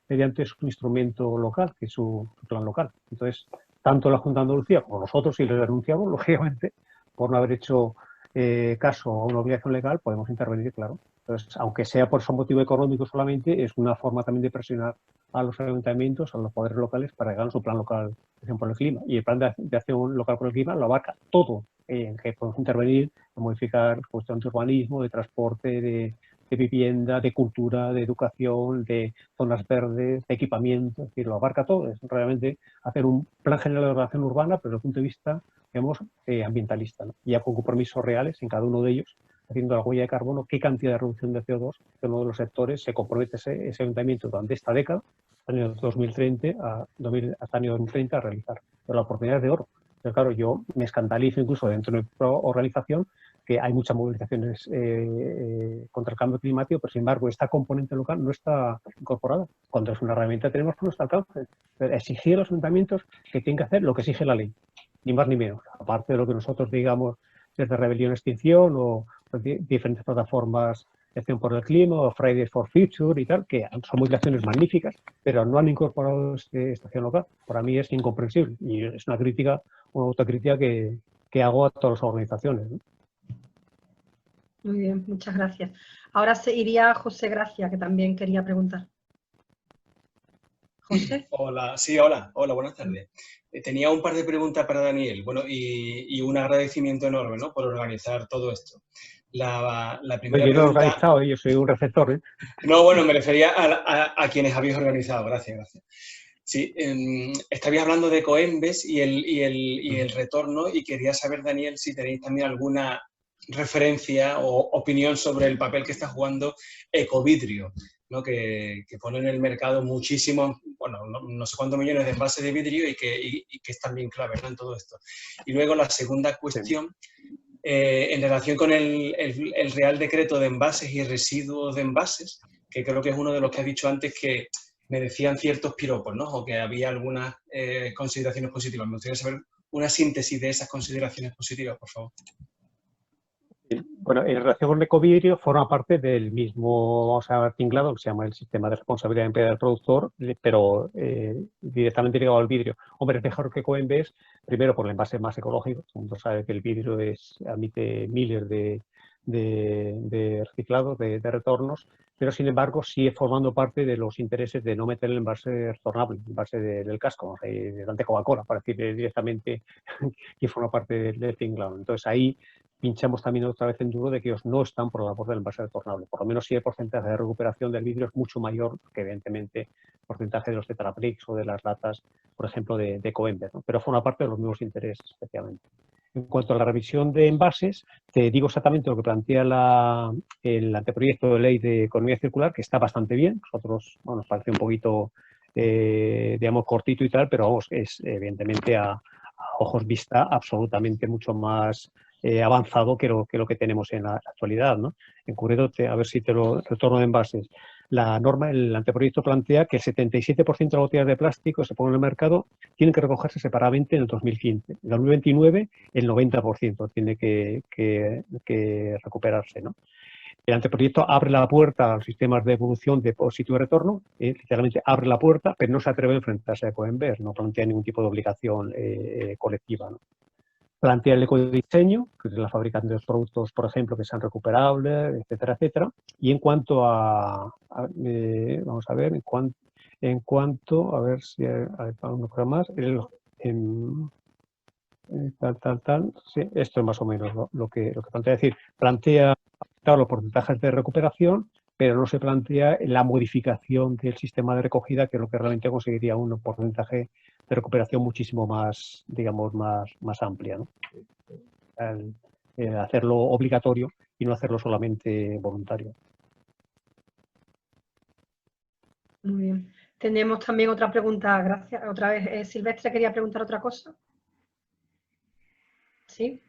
mediante su instrumento local, que es su plan local. Entonces, tanto la Junta de Andalucía como nosotros, si les denunciamos, lógicamente, por no haber hecho caso a una obligación legal, podemos intervenir, claro. Entonces, aunque sea por su motivo económico solamente, es una forma también de presionar a los ayuntamientos, a los poderes locales, para que hagan su plan local de acción por el clima. Y el plan de acción local por el clima lo abarca todo, en que podemos intervenir, modificar cuestiones de urbanismo, de transporte, de vivienda, de cultura, de educación, de zonas verdes, de equipamiento, es decir, lo abarca todo. Es realmente hacer un plan general de ordenación urbana, pero desde el punto de vista, digamos, ambientalista, ¿no? Y ya con compromisos reales en cada uno de ellos, haciendo la huella de carbono, qué cantidad de reducción de CO2 que uno de los sectores se compromete ese ayuntamiento durante esta década, hasta el año 2030, a realizar. Pero la oportunidad es de oro. Pero claro, yo me escandalizo incluso dentro de nuestra organización que hay muchas movilizaciones contra el cambio climático, pero sin embargo esta componente local no está incorporada. Cuando es una herramienta que tenemos a nuestro alcance. Exigir a los ayuntamientos que tienen que hacer lo que exige la ley, ni más ni menos. Aparte de lo que nosotros digamos desde Rebelión Extinción o diferentes plataformas de acción por el clima o Fridays for Future y tal, que son movilizaciones magníficas, pero no han incorporado esta acción local. Para mí es incomprensible y es una crítica, una autocrítica que hago a todas las organizaciones, ¿no? Muy bien, muchas gracias. Ahora se iría José Gracia, que también quería preguntar. José. Hola, sí, hola, buenas tardes. Tenía un par de preguntas para Daniel, bueno, y un agradecimiento enorme, ¿no?, por organizar todo esto. La primera yo no he pregunta... organizado, yo soy un receptor, ¿eh? No, bueno, me refería a quienes habéis organizado, gracias. Sí, estabais hablando de Coembes y el retorno, y quería saber, Daniel, si tenéis también alguna referencia o opinión sobre el papel que está jugando Ecovidrio, ¿no?, que pone en el mercado muchísimos, bueno, no sé cuántos millones de envases de vidrio y que es también clave, ¿no?, en todo esto. Y luego la segunda cuestión, en relación con el Real Decreto de Envases y Residuos de Envases, que creo que es uno de los que has dicho antes que merecían ciertos piropos, ¿no?, o que había algunas consideraciones positivas. Me gustaría saber una síntesis de esas consideraciones positivas, por favor. Bueno, en relación con Ecovidrio, forma parte del mismo, vamos a llamar, tinglado, que se llama el Sistema de Responsabilidad Empleada del Productor, pero directamente ligado al vidrio. Hombre, es mejor que Coembes, primero por el envase más ecológico. Todo el mundo sabe que el vidrio admite miles de reciclados, de retornos, pero sin embargo sigue formando parte de los intereses de no meter el envase retornable, el envase del casco, delante de Coca-Cola, para decir directamente quién forma parte del tinglado. Entonces ahí pinchamos también otra vez en duro de que ellos no están por la labor del envase retornable. Por lo menos si el porcentaje de recuperación del vidrio es mucho mayor que evidentemente el porcentaje de los Tetrabricks o de las latas, por ejemplo, de Coembes, ¿no? Pero forma parte de los mismos intereses, especialmente. En cuanto a la revisión de envases, te digo exactamente lo que plantea el anteproyecto de ley de economía circular, que está bastante bien. Nosotros, bueno, nos parece un poquito, digamos, cortito y tal, pero vamos, es evidentemente a ojos vista absolutamente mucho más avanzado que lo que tenemos en la actualidad, ¿no? En concreto, a ver si te lo retorno de envases. La norma, el anteproyecto plantea que el 77% de las botellas de plástico que se ponen en el mercado tienen que recogerse separadamente en el 2015. En el 2029, el 90% tiene que recuperarse, ¿no? El anteproyecto abre la puerta a los sistemas de evolución, depósito y retorno, literalmente abre la puerta, pero no se atreve a enfrentarse a Coembes, no plantea ningún tipo de obligación colectiva, ¿no? Plantea el ecodiseño, que es la fabricación de los productos, por ejemplo, que sean recuperables, etcétera, etcétera. Y en cuanto vamos a ver, en cuanto, a ver si hay uno más, sí, esto es más o menos lo que plantea. Es decir, plantea los porcentajes de recuperación, pero no se plantea la modificación del sistema de recogida, que es lo que realmente conseguiría un porcentaje de recuperación muchísimo más, digamos, más amplia, ¿no? Hacerlo obligatorio y no hacerlo solamente voluntario. Muy bien. Tenemos también otra pregunta, gracias. Otra vez, Silvestre quería preguntar otra cosa. ¿Sí?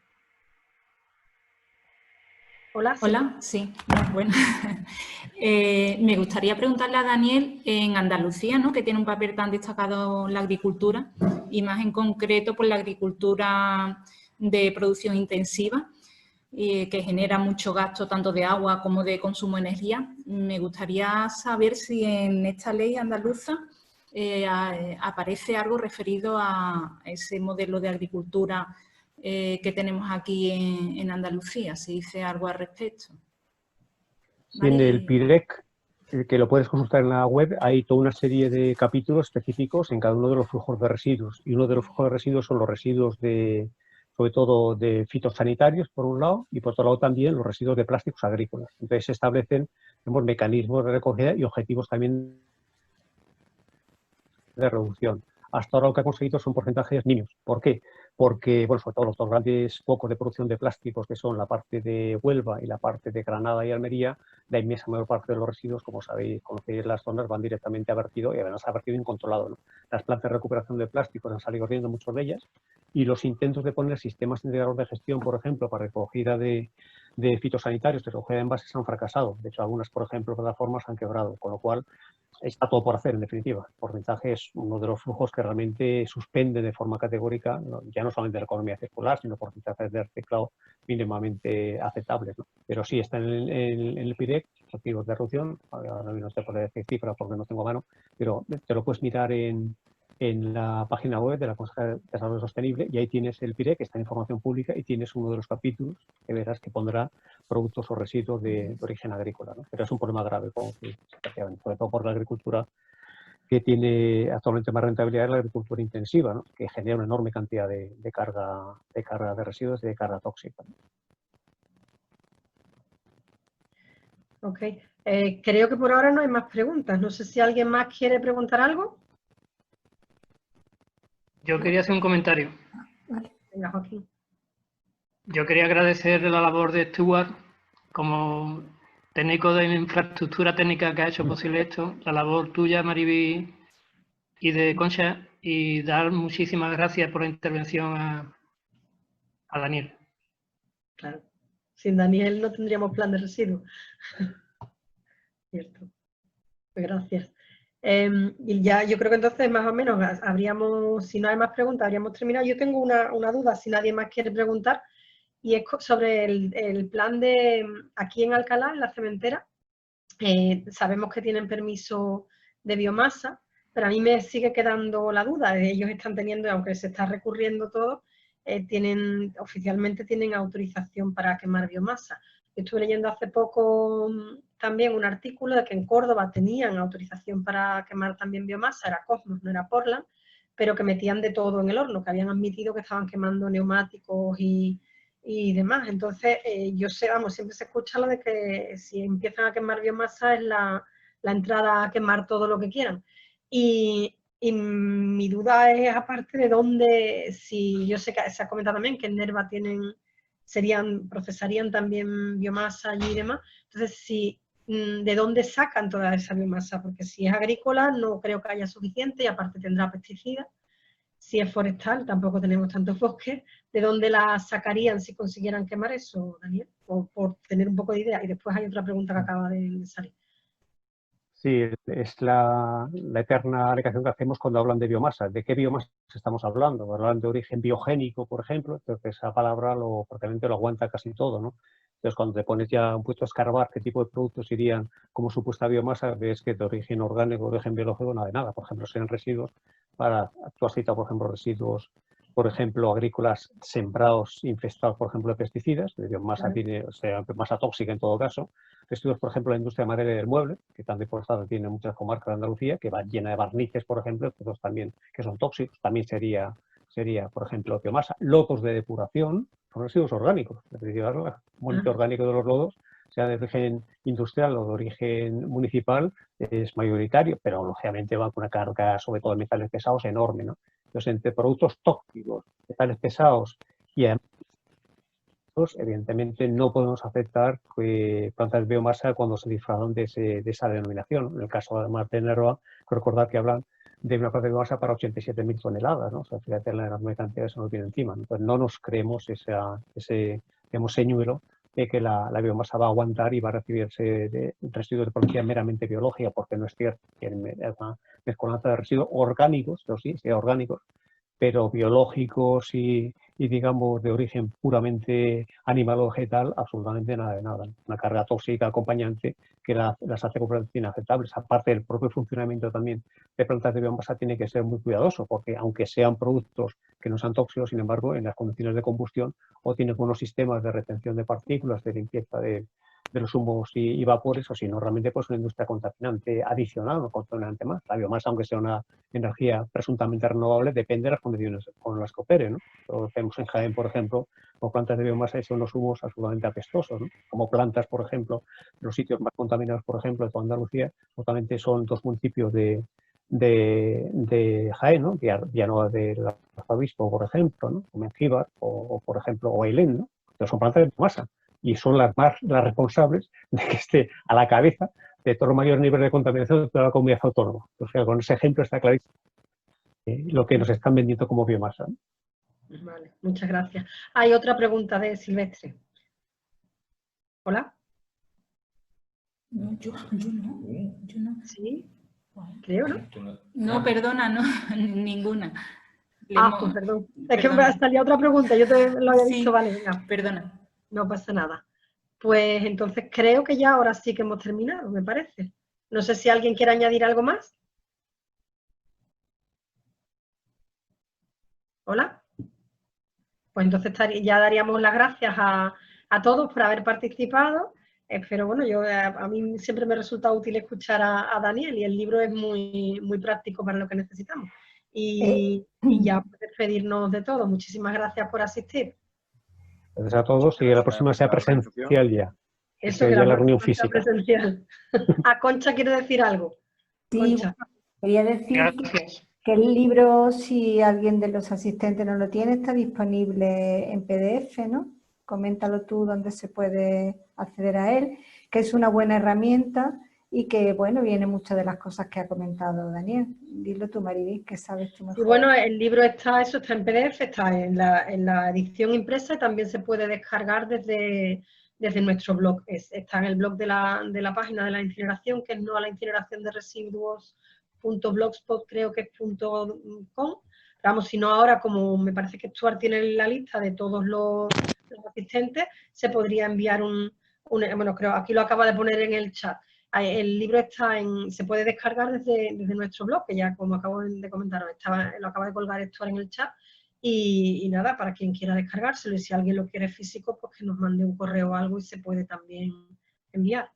Hola. Hola, sí, no, bueno. Me gustaría preguntarle a Daniel, en Andalucía, ¿no?, que tiene un papel tan destacado en la agricultura, y más en concreto por la agricultura de producción intensiva, que genera mucho gasto tanto de agua como de consumo de energía. Me gustaría saber si en esta ley andaluza aparece algo referido a ese modelo de agricultura que tenemos aquí en Andalucía, si dice algo al respecto. Sí, en el PIREC, que lo puedes consultar en la web, hay toda una serie de capítulos específicos en cada uno de los flujos de residuos. Y uno de los flujos de residuos son los residuos sobre todo de fitosanitarios, por un lado, y por otro lado también los residuos de plásticos agrícolas. Entonces se establecen mecanismos de recogida y objetivos también de reducción. Hasta ahora lo que ha conseguido son porcentajes mínimos. ¿Por qué? Porque, bueno, sobre todo los dos grandes focos de producción de plásticos, que son la parte de Huelva y la parte de Granada y Almería, la inmensa mayor parte de los residuos, como sabéis, conocéis las zonas, van directamente a vertido, y además a vertido incontrolado, ¿no? Las plantas de recuperación de plásticos han salido corriendo muchas de ellas, y los intentos de poner sistemas integrados de gestión, por ejemplo, para recogida de fitosanitarios, de recogida de envases, han fracasado. De hecho, algunas, por ejemplo, plataformas han quebrado, con lo cual está todo por hacer, en definitiva. El porcentaje es uno de los flujos que realmente suspende de forma categórica, ya no solamente la economía circular, sino porcentajes de reciclado mínimamente aceptables, ¿no? Pero sí, está en el PIREC, objetivos de reducción. Ahora no te puedo decir cifras porque no tengo a mano, pero te lo puedes mirar en la página web de la Consejería de Desarrollo Sostenible, y ahí tienes el PIREC, está en información pública, y tienes uno de los capítulos que verás que pondrá productos o residuos de origen agrícola, ¿no? Pero es un problema grave, sobre todo por la agricultura que tiene actualmente más rentabilidad, es la agricultura intensiva, ¿no?, que genera una enorme cantidad de carga de residuos y de carga tóxica. Ok. Creo que por ahora no hay más preguntas. No sé si alguien más quiere preguntar algo. Yo quería hacer un comentario. Venga, Joaquín. Yo quería agradecer la labor de Stuart como técnico de infraestructura técnica que ha hecho posible esto, la labor tuya, Mariby, y de Concha, y dar muchísimas gracias por la intervención a Daniel. Claro. Sin Daniel no tendríamos plan de residuos. Cierto. Pues gracias. Y ya yo creo que entonces más o menos habríamos, si no hay más preguntas, habríamos terminado. Yo tengo una duda, si nadie más quiere preguntar, y es sobre el plan de aquí en Alcalá, en la cementera. Sabemos que tienen permiso de biomasa, pero a mí me sigue quedando la duda. Ellos están teniendo, aunque se está recurriendo todo, oficialmente tienen autorización para quemar biomasa. Estuve leyendo hace poco también un artículo de que en Córdoba tenían autorización para quemar también biomasa, era Cosmos, no era Portland, pero que metían de todo en el horno, que habían admitido que estaban quemando neumáticos y demás. Entonces, yo sé, vamos, siempre se escucha lo de que si empiezan a quemar biomasa es la entrada a quemar todo lo que quieran. Y mi duda es, aparte de dónde, si yo sé que se ha comentado también que en Nerva procesarían también biomasa allí y demás, entonces si de dónde sacan toda esa biomasa, porque si es agrícola no creo que haya suficiente y aparte tendrá pesticidas. Si es forestal, tampoco tenemos tantos bosques. ¿De dónde la sacarían si consiguieran quemar eso, Daniel? O por tener un poco de idea. Y después hay otra pregunta que acaba de salir. Sí, es la eterna alegación que hacemos cuando hablan de biomasa. ¿De qué biomasa estamos hablando? Hablan de origen biogénico, por ejemplo, entonces esa palabra prácticamente lo aguanta casi todo, ¿no? Entonces, cuando te pones ya un puesto a escarbar qué tipo de productos irían como supuesta biomasa, ves que de origen orgánico, de origen biológico, nada de nada. Por ejemplo, serían residuos tú has citado, por ejemplo, residuos, por ejemplo, agrícolas sembrados, infestados, por ejemplo, de pesticidas, de biomasa, masa tóxica en todo caso. Residuos, por ejemplo, la industria maderera y del mueble, que tan deforestada tiene muchas comarcas de Andalucía, que va llena de barnices, por ejemplo, todos también, que son tóxicos, también sería, por ejemplo, biomasa. Lodos de depuración son residuos orgánicos, es decir, el monte orgánico de los lodos, sea de origen industrial o de origen municipal, es mayoritario, pero lógicamente va con una carga, sobre todo de metales pesados, enorme, ¿no? Entonces, entre productos tóxicos, metales pesados y además, evidentemente no podemos aceptar plantas de biomasa cuando se disfrazan de esa denominación. En el caso además de Nerva, recordar que hablan de una planta de biomasa para 87.000 toneladas, ¿no? O sea, fíjate la enorme cantidad que se nos viene encima, ¿no? Entonces no nos creemos ese señuelo de que la biomasa va a aguantar y va a recibirse de residuos de propiedad meramente biológica, porque no es cierto que es una mezcolanza de residuos orgánicos, eso sí orgánicos, pero biológicos y digamos de origen puramente animal o vegetal, absolutamente nada de nada. Una carga tóxica acompañante que las hace completamente inaceptables. Aparte del propio funcionamiento también de plantas de biomasa tiene que ser muy cuidadoso, porque aunque sean productos que no sean tóxicos, sin embargo, en las condiciones de combustión o tienen unos sistemas de retención de partículas, de limpieza de los humos y vapores, o si no, realmente pues una industria contaminante adicional, no contaminante más. La biomasa, aunque sea una energía presuntamente renovable, depende de las condiciones con las que opere, ¿no? Tenemos en Jaén, por ejemplo, como plantas de biomasa y son los humos absolutamente apestosos, ¿no? Como plantas, por ejemplo, los sitios más contaminados, por ejemplo, de toda Andalucía, totalmente son 2 municipios de Jaén, ¿no? Villanueva del Arzobispo, por ejemplo, ¿no? O Mengíbar, o por ejemplo, o Ailén, ¿no? Pero son plantas de biomasa y son las responsables de que esté a la cabeza de todo el mayor nivel de contaminación de toda la comunidad autónoma. O sea, con ese ejemplo está clarísimo lo que nos están vendiendo como biomasa, ¿no? Vale, muchas gracias. Hay otra pregunta de Silvestre. ¿Hola? No, yo no. Sí, creo, ¿no? No, perdona, no, ninguna. Pues perdón. Es que me salía otra pregunta, yo te lo había visto, vale, venga. Perdona. No pasa nada. Pues entonces creo que ya ahora sí que hemos terminado, me parece. No sé si alguien quiere añadir algo más. ¿Hola? Pues entonces ya daríamos las gracias a todos por haber participado. Pero bueno, a mí siempre me resulta útil escuchar a Daniel y el libro es muy, muy práctico para lo que necesitamos. Y ya despedirnos de todos. Muchísimas gracias por asistir. Gracias a todos y la próxima sea presencial ya. Eso, que ya la la reunión próxima sea física. presencial. Concha quiere decir algo. Sí, Concha. Quería decir Gracias. que el libro, si alguien de los asistentes no lo tiene, está disponible en PDF, ¿no? Coméntalo tú dónde se puede acceder a él, que es una buena herramienta y que, bueno, viene muchas de las cosas que ha comentado Daniel. Dilo tú, Maribel, que sabes tú mejor. Y bueno, el libro está en PDF, está en la edición impresa y también se puede descargar desde nuestro blog. Está en el blog de la página de la incineración, que es no a la incineración de residuos.blogspot, creo que es .com. Vamos, si no ahora, como me parece que Stuart tiene la lista de todos los asistentes, se podría enviar bueno, creo, aquí lo acaba de poner en el chat. El libro se puede descargar desde nuestro blog, que ya como acabo de comentaros, lo acaba de colgar Stuart en el chat. Y nada, para quien quiera descargárselo, y si alguien lo quiere físico, pues que nos mande un correo o algo y se puede también enviar.